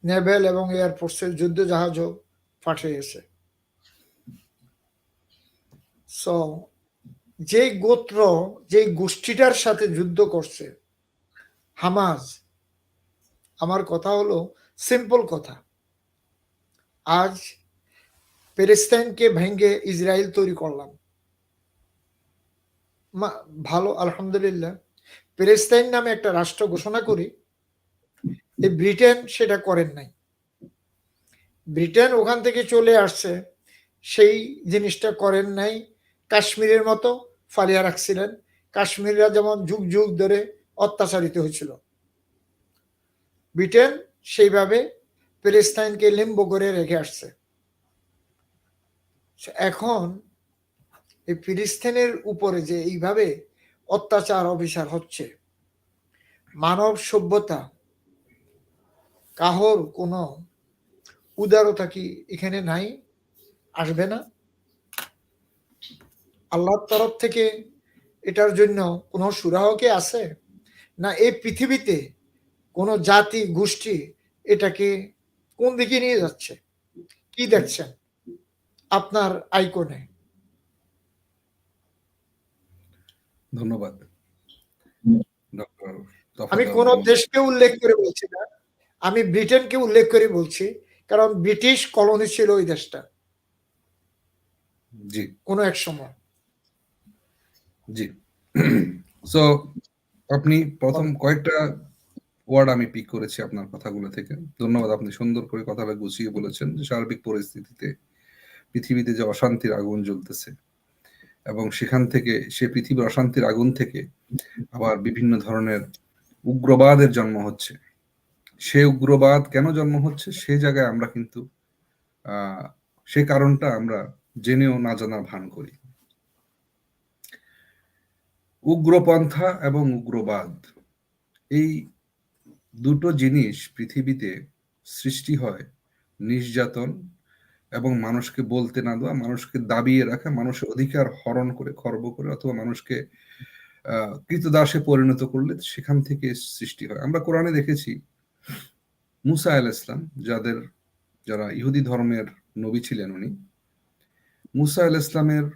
নেভেল এবং এয়ারফোর্সের যুদ্ধ জাহাজও পাঠিয়েছে। সো যে গোত্র, যে গোষ্ঠীটার সাথে যুদ্ধ করছে হামাজ, আমার কথা হলো সিম্পল কথা, আজ প্যালেস্টাইনকে ভেঙে ইসরায়েল তৈরি করলাম, ভালো, আলহামদুলিল্লাহ, প্যালেস্টাইন নামে একটা রাষ্ট্র ঘোষণা করি। এই ব্রিটেন সেটা করেন নাই, ব্রিটেন ওখান থেকে চলে আসছে, সেই জিনিসটা করেন নাই। কাশ্মীরের মতো ফালিয়া রাখছিলেন, কাশ্মীররা যেমন যুগ যুগ ধরে অত্যাচারিত হয়েছিল, ব্রিটেন সেইভাবে প্যালেস্টাইনকে লিম্বো করে রেখে আসছে। এখন এই ফিলিস্তিনের উপরে যে এইভাবে অত্যাচার অবিচার হচ্ছে, মানব সভ্যতা, কাহর কোনো উদারতা কি এখানে নাই? আসবে না? আল্লাহর তরফ থেকে এটার জন্য কোনো সুরাহ কি আছে? না এই পৃথিবীতে কোনো জাতি গোষ্ঠী এটাকে কোন দিকে নিয়ে যাচ্ছে? কি দেখছেন আপনার আইকনে? ধন্যবাদ। আমি কোন দেশকে উল্লেখ করে বলছি না, আমি ব্রিটেনকে উল্লেখ করে বলছি, কারণ ব্রিটিশ কলোনি ছিল ওই দেশটা জি কোনো এক সময়। জি সো আপনি প্রথম কয়েকটা ওয়ার্ড আমি পিক করেছি আপনার কথাগুলো থেকে। ধন্যবাদ, আপনি সুন্দর করে কথাটা গুছিয়ে বলেছেন যে সার্বিক পরিস্থিতিতে পৃথিবীতে যে অশান্তির আগুন জ্বলতেছে এবং সেখান থেকে সে পৃথিবীর অশান্তির আগুন থেকে আবার বিভিন্ন ধরনের উগ্রবাদের জন্ম হচ্ছে। সে উগ্রবাদ কেন জন্ম হচ্ছে সে জায়গায় আমরা কিন্তু সে কারণটা আমরা জেনেও না জানার ভান করি। উগ্রপন্থা এবং উগ্রবাদ এই দুটো জিনিস পৃথিবীতে সৃষ্টি হয় নির্যাতন এবং মানুষকে বলতে না দেওয়া, মানুষকে দাবিয়ে রাখা, মানুষের অধিকার হরণ করে খর্ব করে অথবা মানুষকে কৃতদাসে পরিণত করলে সেখান থেকে সৃষ্টি হয়। আমরা কোরআনে দেখেছি মুসা আলাইহিস সালাম যারা ইহুদি ধর্মের নবী ছিলেন, উনি মুসা আলাইহিস সালামের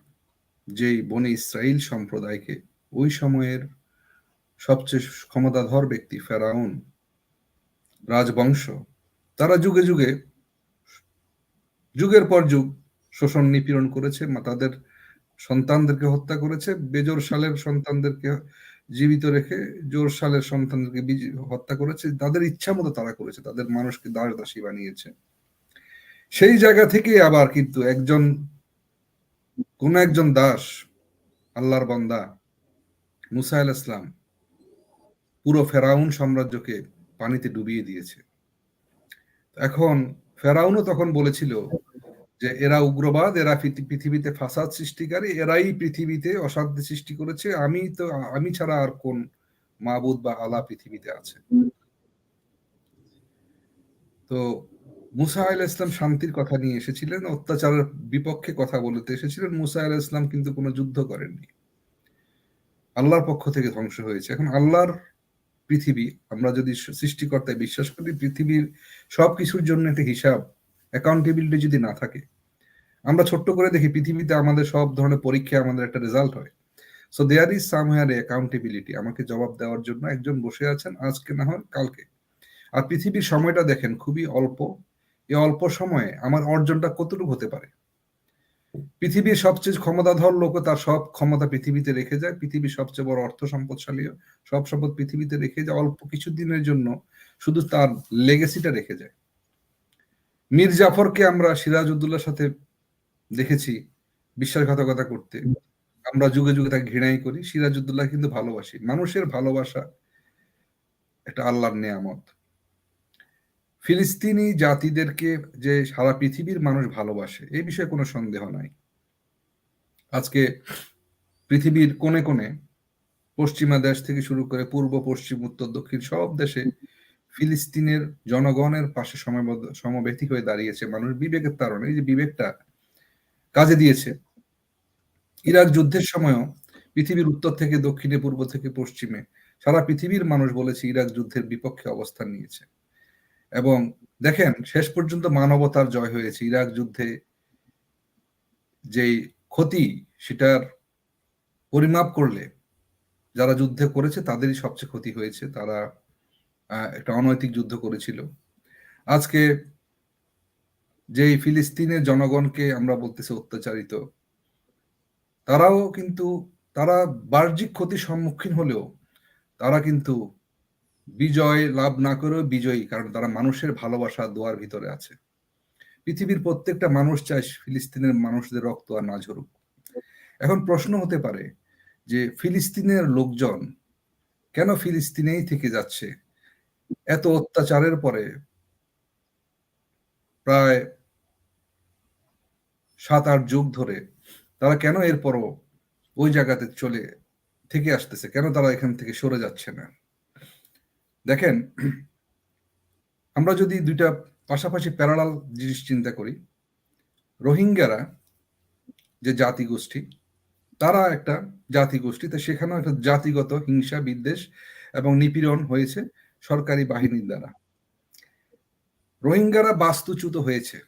যেই বনে ইসরাইল সম্প্রদায়কে ওই সময়ের সবচেয়ে ক্ষমতাধর ব্যক্তি ফেরাউন রাজবংশ, তারা যুগে যুগে যুগের পর যুগ শোষণ নিপীড়ন করেছে, তাদের সন্তানদেরকে হত্যা করেছে, বেজোর সালের সন্তানদেরকে জীবিত রেখে জোর সালের সন্তানদেরকে হত্যা করেছে, তাদের ইচ্ছা মতো তারা করেছে, তাদের মানুষকে দাস দাসী বানিয়েছে। সেই জায়গা থেকে আবার কিন্তু কোন একজন দাস আল্লাহর বান্দা মুসা আলাইহিস সালাম পুরো ফেরাউন সাম্রাজ্যকে পানিতে ডুবিয়ে দিয়েছে। এখন ফেরাউনও তখন বলেছিল যে এরা উগ্রবাদ, এরা পৃথিবীতে ফাসাদ সৃষ্টিকারী, এরাই পৃথিবীতে অশান্তি সৃষ্টি করেছে, আমি ছাড়া আর কোন মাবুদ বা আল্লাহ পৃথিবীতে আছে। তো মুসা আলাইহিস সালাম শান্তির কথা নিয়ে এসেছিলেন, অত্যাচারের বিপক্ষে কথা বলতে এসেছিলেন। মুসা আলাইহিস সালাম কিন্তু কোনো যুদ্ধ করেননি, আল্লাহর পক্ষ থেকে ধ্বংস হয়েছে। এখন আল্লাহর পৃথিবী, আমরা যদি সৃষ্টিকর্তায় বিশ্বাস করি, পৃথিবীর সবকিছুর জন্য একটা হিসাব, অ্যাকাউন্টেবিলিটি যদি না থাকে, আমরা ছোট্ট করে দেখি পৃথিবীতে আমাদের সব ধরনের পরীক্ষায় আমাদের একটা রেজাল্ট হয়। So there is somewhere accountability, আমাকে জবাব দেওয়ার জন্য একজন বসে আছেন, আজকে না হয় কালকে। আর পৃথিবীর সময়টা দেখেন খুবই অল্প, এই অল্প সময়ে আমার অর্জনটা কতটুকু হতে পারে। পৃথিবীর সবচেয়ে ক্ষমতাধর লোক তার সব ক্ষমতা পৃথিবীতে রেখে যায়, পৃথিবীর সবচেয়ে বড় অর্থ সম্পদশালী সব সম্পদ পৃথিবীতে রেখে যায়, অল্প কিছু দিনের জন্য শুধু তার লেগেসিটা রেখে যায়। মীর জাফরকে আমরা সিরাজউদ্দৌলার সাথে দেখেছি বিশ্বাসঘাতকতা করতে, আমরা যুগে যুগে তাকে ঘৃণাই করি। সিরাজউদ্দৌলা কিন্তু ভালোবাসি, মানুষের ভালোবাসা একটা আল্লাহর নেয়ামত। ফিলিস্তিনি জাতিদেরকে যে সারা পৃথিবীর মানুষ ভালোবাসে এই বিষয়ে কোনো সন্দেহ নাই। আজকে পৃথিবীর কোণে কোণে পশ্চিমা দেশ থেকে শুরু করে পূর্ব, পশ্চিম, উত্তর, দক্ষিণ সব দেশে ফিলিস্তিনের জনগণের পাশে সমবেতী হয়ে দাঁড়িয়েছে মানুষ বিবেকের তাড়না। এই যে বিবেকটা কাজে দিয়েছে, ইরাক যুদ্ধের সময়ও পৃথিবীর উত্তর থেকে দক্ষিণে, পূর্ব থেকে পশ্চিমে সারা পৃথিবীর মানুষ বলেছে ইরাক যুদ্ধের বিপক্ষে অবস্থান নিয়েছে। এবং দেখেন শেষ পর্যন্ত মানবতার জয় হয়েছে। ইরাক যুদ্ধে যেই ক্ষতি সেটার পরিমাপ করলে যারা যুদ্ধ করেছে তাদেরই সবচেয়ে ক্ষতি হয়েছে, তারা একটা অনৈতিক যুদ্ধ করেছিল। আজকে যেই ফিলিস্তিনের জনগণকে আমরা বলতেছি অত্যাচারিত, তারাও কিন্তু তারা বাহ্যিক ক্ষতির সম্মুখীন হলেও তারা কিন্তু বিজয় লাভ না করেও বিজয়ী, কারণ তারা মানুষের ভালোবাসা দোয়ার ভিতরে আছে। পৃথিবীর প্রত্যেকটা মানুষ চায় ফিলিস্তিনের মানুষদের রক্ত আর না ঝরুক। এখন প্রশ্ন হতে পারে যে ফিলিস্তিনের লোকজন কেন ফিলিস্তিনেই থেকে যাচ্ছে? এত অত্যাচারের পরে প্রায় 7-8 যুগ ধরে তারা কেন এরপরও ওই জায়গাতে থেকে আসতেছে? কেন তারা এখান থেকে সরে যাচ্ছে না? দেখেন, আমরা যদি দুইটা পাশাপাশি প্যারালাল জিনিস চিন্তা করি, রোহিঙ্গারা যে জাতিগোষ্ঠী, তারা একটা জাতিগোষ্ঠী, তো সেখানেও একটা জাতিগত হিংসা, বিদ্বেষ এবং নিপীড়ন হয়েছে সরকারি বাহিনীর দ্বারা। রোহিঙ্গারা বাস্তুচ্যুত হয়েছে,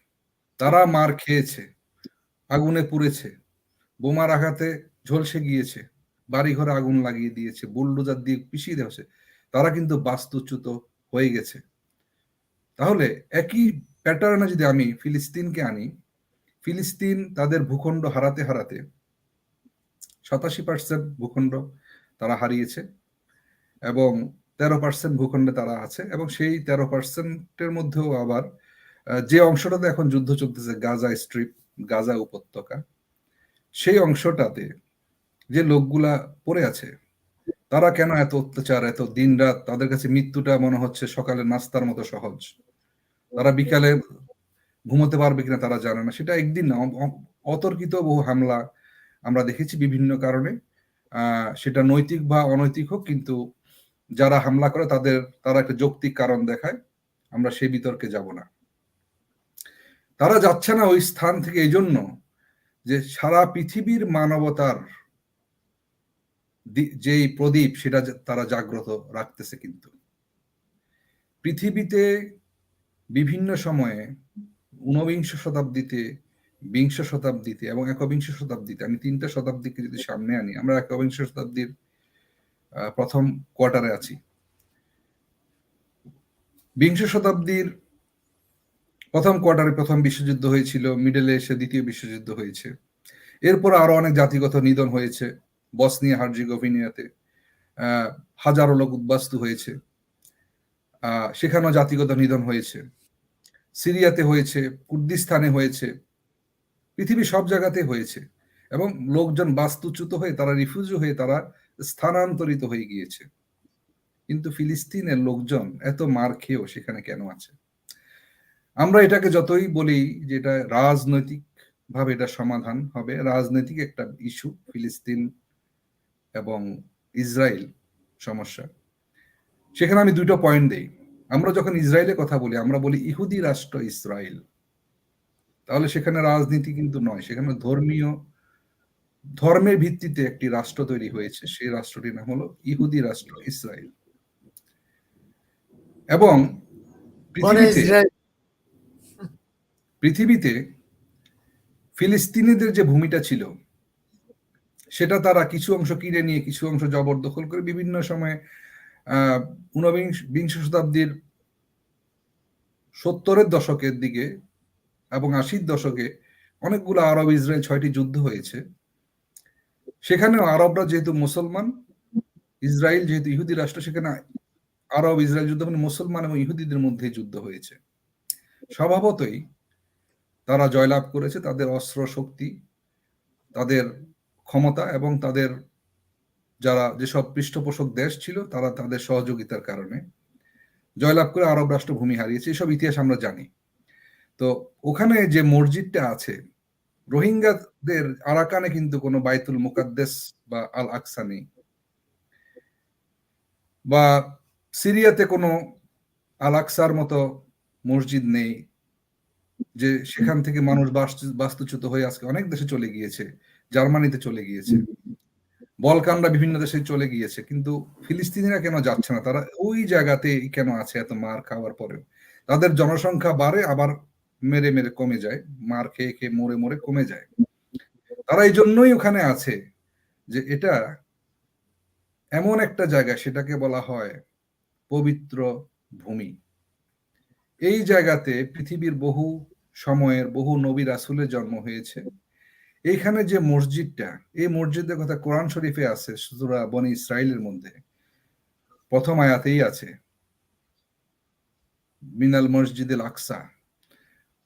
তারা মার খেয়েছে, আগুনে পুড়েছে, বোমার আঘাতে ঝলসে গিয়েছে, বাড়িঘরে আগুন লাগিয়ে দিয়েছে, বুলডোজার দিয়ে পিষিয়ে দেওয়া হয়েছে, তারা কিন্তু বাস্তুচ্যুত হয়ে গেছে। তাহলে একই প্যাটার্নে যদি আমি ফিলিস্তিনকে আনি, ফিলিস্তিন তাদের ভূখণ্ড হারাতে হারাতে 87% ভূখণ্ড তারা হারিয়েছে এবং 13% ভূখণ্ডে তারা আছে, এবং সেই 13%-এর মধ্যেও আবার যে অংশটাতে এখন যুদ্ধ চলতেছে, গাজা স্ট্রিপ, গাজা উপত্যকা, সেই অংশটাতে যে লোকগুলা পড়ে আছে, তারা কেন এত অত্যাচার, এত দিন রাত, তাদের কাছে মৃত্যুটা মনে হচ্ছে সকালে নাস্তার মতো সহজ, তারা বিকালে ঘুমোতে পারবে কিনা তারা জানে না। সেটা একদিন না, অতর্কিত বহু হামলা আমরা দেখেছি বিভিন্ন কারণে, সেটা নৈতিক বা অনৈতিক হোক, কিন্তু যারা হামলা করে তারা একটা যৌক্তিক কারণ দেখায়, আমরা সেই বিতর্কে যাব না। তারা যাচ্ছে না ওই স্থান থেকে এই জন্য যে সারা পৃথিবীর মানবতার যেই প্রদীপ সেটা তারা জাগ্রত রাখতেছে। কিন্তু পৃথিবীতে বিভিন্ন সময়ে 19 শতাব্দীতে, 20 শতাব্দীতে এবং 21 শতাব্দীতে, আমি 3টা শতাব্দীকে যদি সামনে আনি, আমরা 21 শতাব্দীর প্রথম কোয়ার্টারে আছি। 20 শতাব্দীর প্রথম কোয়ার্টারে প্রথম বিশ্বযুদ্ধ হয়েছিল, মিডলে এসে দ্বিতীয় বিশ্বযুদ্ধ হয়েছে, এরপর আরো অনেক জাতিগত নিধন হয়েছে। বসনিয়া হার্জেগোভিনাতে হাজারো লোক উদ্বাস্তু হয়েছে, সেখানেও জাতিগত নিধন হয়েছে। সিরিয়াতে হয়েছে, কুর্দিস্তানে হয়েছে, পৃথিবীর সব জায়গাতে হয়েছে, এবং লোকজন বাস্তুচ্যুত হয়ে, তারা রিফিউজি হয়ে, তারা স্থানান্তরিত হয়ে গিয়েছে। কিন্তু ফিলিস্তিনের লোকজন এত মার খেয়েও সেখানে কেন আছে? আমরা এটাকে যতই বলি যে এটা রাজনৈতিক ভাবে এটা সমাধান হবে, রাজনৈতিক একটা ইস্যু ফিলিস্তিন এবং ইসরায়েল সমস্যা, সেখানে আমি 2টা পয়েন্ট দেই। আমরা যখন ইসরায়েলের কথা বলি, আমরা বলি ইহুদি রাষ্ট্র ইসরায়েল, তাহলে সেখানে রাজনীতি কিন্তু নয়, সেখানে ধর্মের ভিত্তিতে একটি রাষ্ট্র তৈরি হয়েছে, সেই রাষ্ট্রটির নাম হলো ইহুদি রাষ্ট্র ইসরায়েল। এবং পৃথিবীতে ফিলিস্তিনিদের যে ভূমিটা ছিল, সেটা তারা কিছু অংশ কিনে নিয়ে, কিছু অংশ জবরদখল করে বিভিন্ন সময়ে 19 শতাব্দীর 70-এর দশকের দিকে এবং 80-র দশকে অনেকগুলো আরব ইসরায়েল 6টি যুদ্ধ হয়েছে। সেখানেও আরবরা যেহেতু মুসলমান, ইসরায়েল যেহেতু ইহুদি রাষ্ট্র, সেখানে আরব ইসরায়েল যুদ্ধ মানে মুসলমান এবং ইহুদিদের মধ্যে যুদ্ধ হয়েছে। স্বভাবতই তারা জয়লাভ করেছে, তাদের অস্ত্র শক্তি, তাদের ক্ষমতা এবং তাদের যারা যেসব পৃষ্ঠপোষক দেশ ছিল, তারা তাদের সহযোগিতার কারণে জয়লাভ করে আরব রাষ্ট্র ভূমি হারিয়েছে। এসব ইতিহাস আমরা জানি। তো ওখানে যে মসজিদটা আছে, রোহিঙ্গাদের আরাকানে কিন্তু কোনো বাইতুল মুকাদ্দেস বা আল আকসা নেই, বা সিরিয়াতে কোনো আল আকসার মতো মসজিদ নেই, যে সেখান থেকে মানুষ বাস্তুচ্যুত হয়ে আজকে অনেক দেশে চলে গিয়েছে, জার্মানিতে চলে গিয়েছে, বলকানরা বিভিন্ন দেশে চলে গিয়েছে। কিন্তু ফিলিস্তিনিরা কেন যাচ্ছে না? তারা ওই জায়গাতে কেন আছে এত মার খাওয়ার পরেও? তাদের জনসংখ্যা বাড়ে, আবার মেরে মেরে কমে যায়, মার খেয়ে খেয়ে মরে মরে কমে যায়। তারা এই জন্যই ওখানে আছে যে এটা এমন একটা জায়গা, সেটাকে বলা হয় পবিত্র ভূমি। এই জায়গাতে পৃথিবীর বহু সময়ের বহু নবী রাসূলের জন্ম হয়েছে। এইখানে যে মসজিদটা, এই মসজিদের কথা কোরআন শরীফে আছে, সূরা বনী ইসরাইলের মধ্যে প্রথম আয়াতেই আছে, মিনাল মসজিদুল আকসা।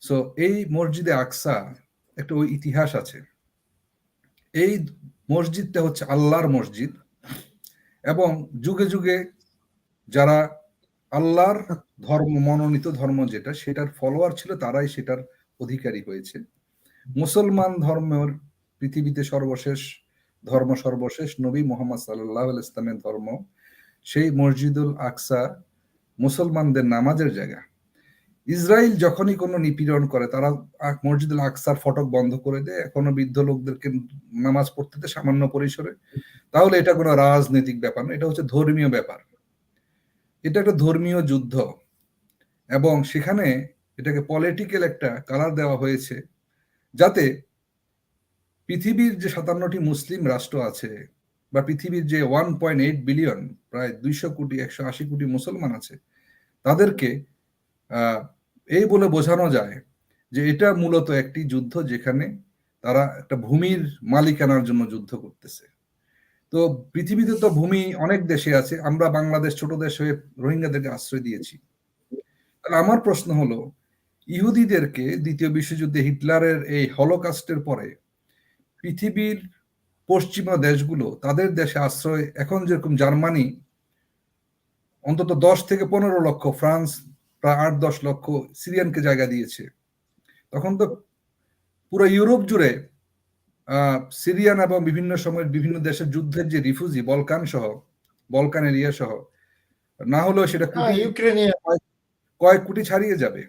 সো এই মসজিদে আকসা একটা ওই ইতিহাস আছে। এই মসজিদটা হচ্ছে আল্লাহর মসজিদ, এবং যুগে যুগে যারা আল্লাহর ধর্ম, মনোনীত ধর্ম যেটা, সেটার ফলোয়ার ছিল, তারাই সেটার অধিকারী হয়েছে। মুসলমান ধর্মের পৃথিবীতে সর্বশেষ ধর্ম, সর্বশেষ নবী মুহাম্মদ সাল্লাল্লাহু আলাইহি ওয়াসাল্লামের ধর্ম, সেই মসজিদুল আকসা মুসলমানদের নামাজের জায়গা। ইসরায়েল যখনই কোনো নিপীড়ন করে, তারা মসজিদুল আকসার ফটক বন্ধ করে দেয়, এখনো বৃদ্ধ লোকদেরকে নামাজ পড়তে দেয় সামান্য পরিসরে। তাহলে এটা কোনো রাজনৈতিক ব্যাপার না, এটা হচ্ছে ধর্মীয় ব্যাপার, এটা একটা ধর্মীয় যুদ্ধ। এবং সেখানে এটাকে পলিটিক্যাল একটা কালার দেওয়া হয়েছে, যাতে পৃথিবীর যে 57টি মুসলিম রাষ্ট্র আছে, বা পৃথিবীর যে 1.8 বিলিয়ন, প্রায় 200 কোটি 180 কোটি মুসলমান আছে, তাদেরকে এই বলে বোঝানো যায় যে এটা মূলত একটি যুদ্ধ যেখানে তারা একটা ভূমির মালিকানার জন্য যুদ্ধ করতেছে। তো পৃথিবীতে তো ভূমি অনেক দেশে আছে, আমরা বাংলাদেশ ছোট দেশ হয়ে রোহিঙ্গাদেরকে আশ্রয় দিয়েছি। তাহলে আমার প্রশ্ন হলো, ইহুদিদেরকে দ্বিতীয় বিশ্বযুদ্ধে হিটলারের এই হলোকাস্টের পরে পৃথিবীর পশ্চিমা দেশগুলো তাদের দেশে আশ্রয়, এখন যেরকম জার্মানি অন্তত 10 থেকে 15 লক্ষ, ফ্রান্স প্রায় 8-10 লক্ষ সিরিয়ানকে জায়গা দিয়েছে, তখন তো পুরো ইউরোপ জুড়ে সিরিয়ান এবং বিভিন্ন সময়ের বিভিন্ন দেশের যুদ্ধের যে রিফিউজি, বলকান এরিয়া সহ, না হলেও সেটা কয়েক কোটি ছাড়িয়ে যাবে,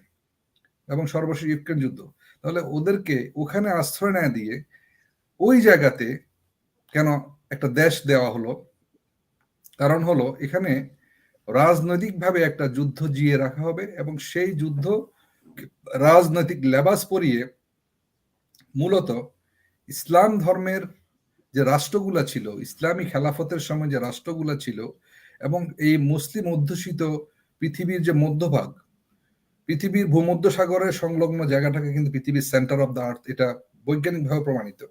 এবং সর্বশেষ ইউক্রেন যুদ্ধ। তাহলে ওদেরকে ওখানে আশ্রয় না দিয়ে ওই জায়গাতে কেন একটা দেশ দেওয়া হলো? কারণ হলো এখানে রাজনৈতিকভাবে একটা যুদ্ধ জিয়ে রাখা হবে, এবং সেই যুদ্ধ রাজনৈতিক লেবাস পরিয়ে মূলত ইসলাম ধর্মের যে রাষ্ট্রগুলা ছিল, ইসলামী খেলাফতের সময় যে রাষ্ট্রগুলা ছিল, এবং এই মুসলিম অধ্যুষিত পৃথিবীর যে মধ্যভাগ, পৃথিবীর ভূমধ্যসাগরের সংলগ্ন জায়গাটাকে কিন্তু পৃথিবীর সেন্টার অফ দ্য আর্থ, এটা বৈজ্ঞানিকভাবে প্রমাণিত।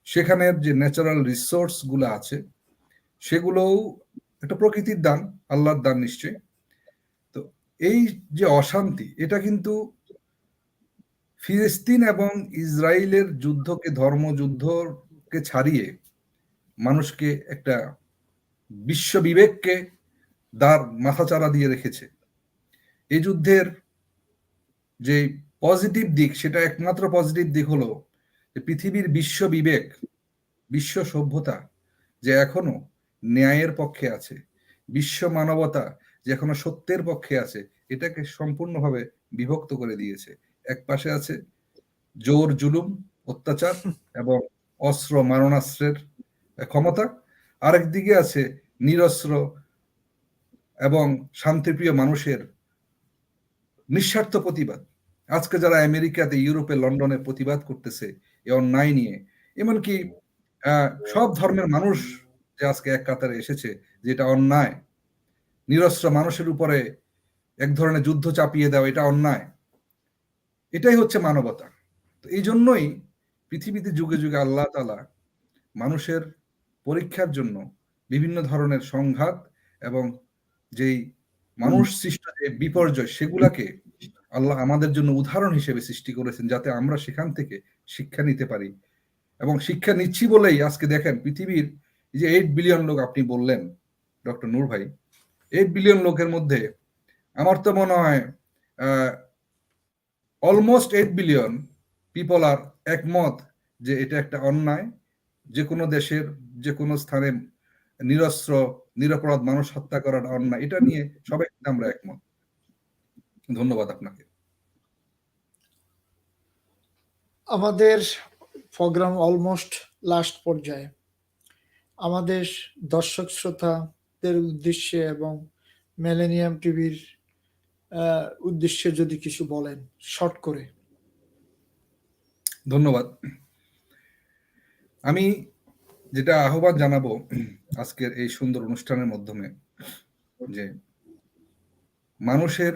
সেখানের যে ন্যাচারাল রিসোর্স গুলো আছে সেগুলোও একটা প্রকৃতির দান, আল্লাহর দান নিশ্চয়। তো এই যে অশান্তি, এটা কিন্তু ফিলিস্তিন এবং ইসরায়েলের যুদ্ধকে, ধর্মযুদ্ধকে ছাড়িয়ে মানুষকে একটা বিশ্ব বিবেককে মাথাচাড়া দিয়ে রেখেছে। এই যুদ্ধের যে পজিটিভ দিক, সেটা একমাত্র পজিটিভ দিক হলো যে পৃথিবীর বিশ্ব বিবেক, বিশ্ব সভ্যতা যে এখনো ন্যায়ের পক্ষে আছে, বিশ্ব মানবতা যে এখনো সত্যের পক্ষে আছে, এটাকে সম্পূর্ণভাবে বিভক্ত করে দিয়েছে। এক পাশে আছে জোর, জুলুম, অত্যাচার এবং অস্ত্র মারণাস্ত্রের ক্ষমতা, আরেক দিকে আছে নিরস্ত্র এবং শান্তিপ্রিয় মানুষের নিঃস্বার্থ প্রতিবাদ। আজকে যারা আমেরিকাতে, ইউরোপে, লন্ডনে প্রতিবাদ করতেছে এই অন্যায় নিয়ে, এমনকি সব ধর্মের মানুষ যে আজকে এক কাতারে এসেছে, যেটা অন্যায়, নিরস্ত্র মানুষের উপরে এক ধরনের যুদ্ধ চাপিয়ে দেওয়া, এটা অন্যায়, এটাই হচ্ছে মানবতা। তো এই জন্যই পৃথিবীতে যুগে যুগে আল্লাহ তাআলা মানুষের পরীক্ষার জন্য বিভিন্ন ধরনের সংঘাত এবং যেই মানুষ সৃষ্ট যে বিপর্যয়, সেগুলাকে আল্লাহ আমাদের জন্য উদাহরণ হিসেবে সৃষ্টি করেছেন, যাতে আমরা সেখান থেকে শিক্ষা নিতে পারি। এবং শিক্ষা নিচ্ছি বলেই আজকে দেখেন পৃথিবীর যে 8 বিলিয়ন লোক আপনি বললেন ডক্টর নূর ভাই, 8 বিলিয়ন লোকের মধ্যে আমার তো মনে হয় অলমোস্ট 8 বিলিয়ন পিপল আর একমত যে এটা একটা অন্যায়, যে কোনো দেশের যে কোনো স্থানে নিরস্ত্র নিরপরাধ মানুষ হত্যা করার অন্যায়, এটা নিয়ে সবাই আমরা একমত। ধন্যবাদ আপনাকে। আমাদের প্রোগ্রাম অলমোস্ট লাস্ট পর্যায়ে, আমাদের দর্শক শ্রোতাদের উদ্দেশ্যে এবং মিলেনিয়াম টিভির উদ্দেশ্যে যদি কিছু বলেন শর্ট করে। ধন্যবাদ। আমি যেটা আহ্বান জানাবো আজকের এই সুন্দর অনুষ্ঠানের মাধ্যমে, যে মানুষের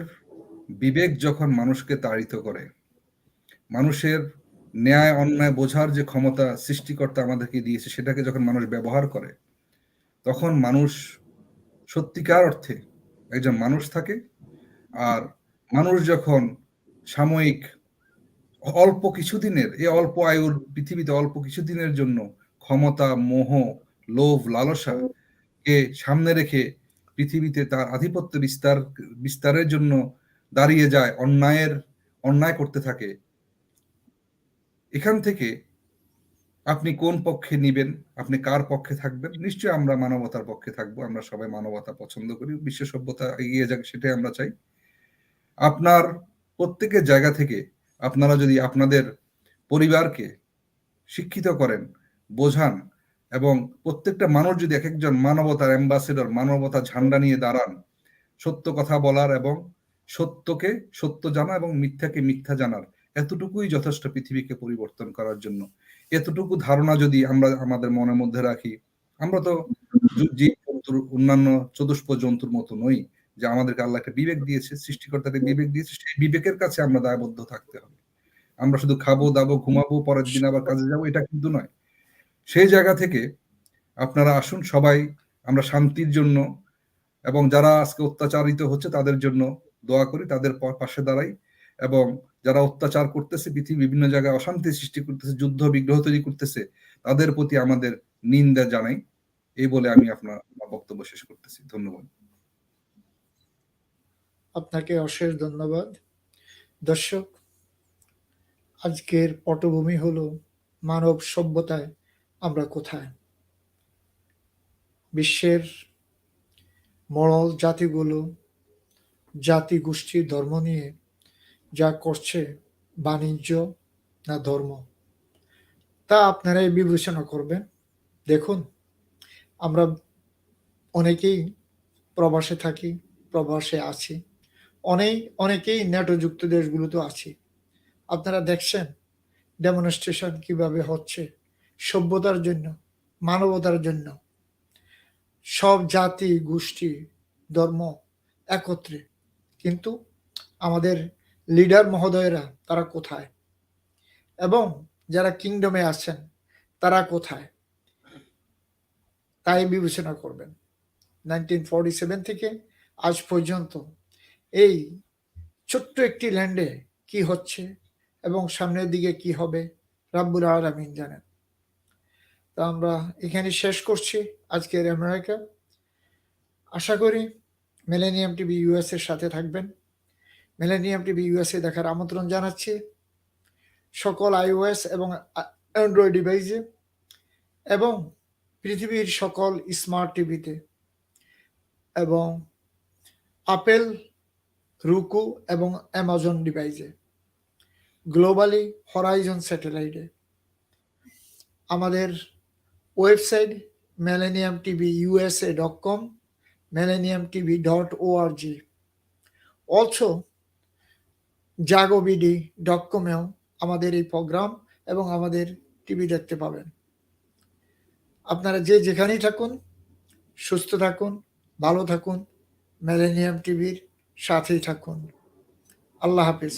বিবেক যখন মানুষকে তাড়িত করে, মানুষের ন্যায় অন্যায় বোঝার যে ক্ষমতা সৃষ্টিকর্তা আমাদেরকে দিয়েছে, সেটাকে যখন মানুষ ব্যবহার করে, তখন মানুষ সত্যিকার অর্থে একজন মানুষ থাকে। আর মানুষ যখন সাময়িক অল্প কিছুদিনের, এই অল্প আয়ুর পৃথিবীতে অল্প কিছুদিনের জন্য ক্ষমতা, মোহ, লোভ, লালসা কে সামনে রেখে পৃথিবীতে তার আধিপত্য বিস্তারের জন্য দাঁড়িয়ে যায়, অন্যায় করতে থাকে, এখান থেকে আপনি কোন পক্ষে নিবেন, আপনি কার পক্ষে থাকবেন? নিশ্চয়ই আমরা মানবতার পক্ষে থাকবো। আমরা সবাই মানবতা পছন্দ করি, বিশ্ব সভ্যতা এগিয়ে যাক সেটাই আমরা চাই। আপনার প্রত্যেকের জায়গা থেকে আপনারা যদি আপনাদের পরিবারকে শিক্ষিত করেন, বোঝান, এবং প্রত্যেকটা মানুষ যদি এক একজন মানবতার অ্যাম্বাসেডর, মানবতার ঝান্ডা নিয়ে দাঁড়ান, সত্য কথা বলার এবং সত্যকে সত্য জানা এবং মিথ্যাকে মিথ্যা জানার, এতটুকুই যথেষ্ট পৃথিবীকে পরিবর্তন করার জন্য। এতটুকু ধারণা যদি আমরা আমাদের মনের মধ্যে রাখি, আমরা তো জীব জন্তুর, অন্যান্য চতুষ্প জন্তুর মতো নই, যে আমাদেরকে আল্লাহ একটা বিবেক দিয়েছে, সৃষ্টিকর্তাকে বিবেক দিয়েছে, সেই বিবেকের কাছে আমরা দায়বদ্ধ থাকতে হবে। আমরা শুধু খাবো দাবো ঘুমাবো পরের দিন আবার কাজে যাবো, এটা কিন্তু নয়। সেই জায়গা থেকে আপনারা আসুন সবাই আমরা শান্তির জন্য এবং যারা আজকে অত্যাচারিত হচ্ছে তাদের জন্য দোয়া করি, তাদের পাশে দাঁড়াই, এবং যারা অত্যাচার করতেছে, পৃথিবীর বিভিন্ন জায়গায় অশান্তি সৃষ্টি করতেছে, যুদ্ধ বিগ্রহ তৈরি করতেছে, তাদের প্রতি আমাদের নিন্দা জানাই। এই বলে আমি আমার বক্তব্য শেষ করতেছি। ধন্যবাদ। আপনাকে অশেষ ধন্যবাদ। দর্শক, আজকের পটভূমি হলো মানব সভ্যতায় আমরা কোথায়। বিশ্বের মরল জাতিগুলো জাতি গোষ্ঠী ধর্ম নিয়ে যা করছে, বাণিজ্য না ধর্ম, তা আপনারাই বিবেচনা করবেন। দেখুন, আমরা অনেকেই প্রবাসে থাকি, প্রবাসে আছি, অনেকেই নেটোযুক্ত দেশগুলোতে আছি। আপনারা দেখছেন ডেমনস্ট্রেশন কিভাবে হচ্ছে সভ্যতার জন্য, মানবতার জন্য। সব জাতি গোষ্ঠী ধর্ম একত্রে, কিন্তু আমাদের লিডার মহোদয়েরা তারা কোথায়, এবং যারা কিংডমে আছেন তারা কোথায়, তাই বিবেচনা করবেন। 1947 থেকে আজ পর্যন্ত এই ছোট্ট একটি ল্যান্ডে কি হচ্ছে এবং সামনের দিকে কি হবে রাব্বুল আলামিন জানেন। তা আমরা এখানে শেষ করছি আজকের আমেরিকা। আশা করি মিলেনিয়াম টিভি ইউএস এর সাথে থাকবেন। মিলেনিয়াম টিভি ইউএসএ দেখার আমন্ত্রণ জানাচ্ছি সকল iOS এবং অ্যান্ড্রয়েড ডিভাইসে এবং পৃথিবীর সকল স্মার্ট টিভিতে এবং আপেল, রুকু এবং অ্যামাজন ডিভাইসে, গ্লোবালি হরাইজন স্যাটেলাইটে। আমাদের ওয়েবসাইট millenniumtvusa.com, millenniumtv.org, অলসো jagobd.com-এও আমাদের এই প্রোগ্রাম এবং আমাদের টিভি দেখতে পাবেন। আপনারা যে যেখানেই থাকুন, সুস্থ থাকুন, ভালো থাকুন, মিলেনিয়াম টিভির সাথেই থাকুন। আল্লাহ হাফিজ।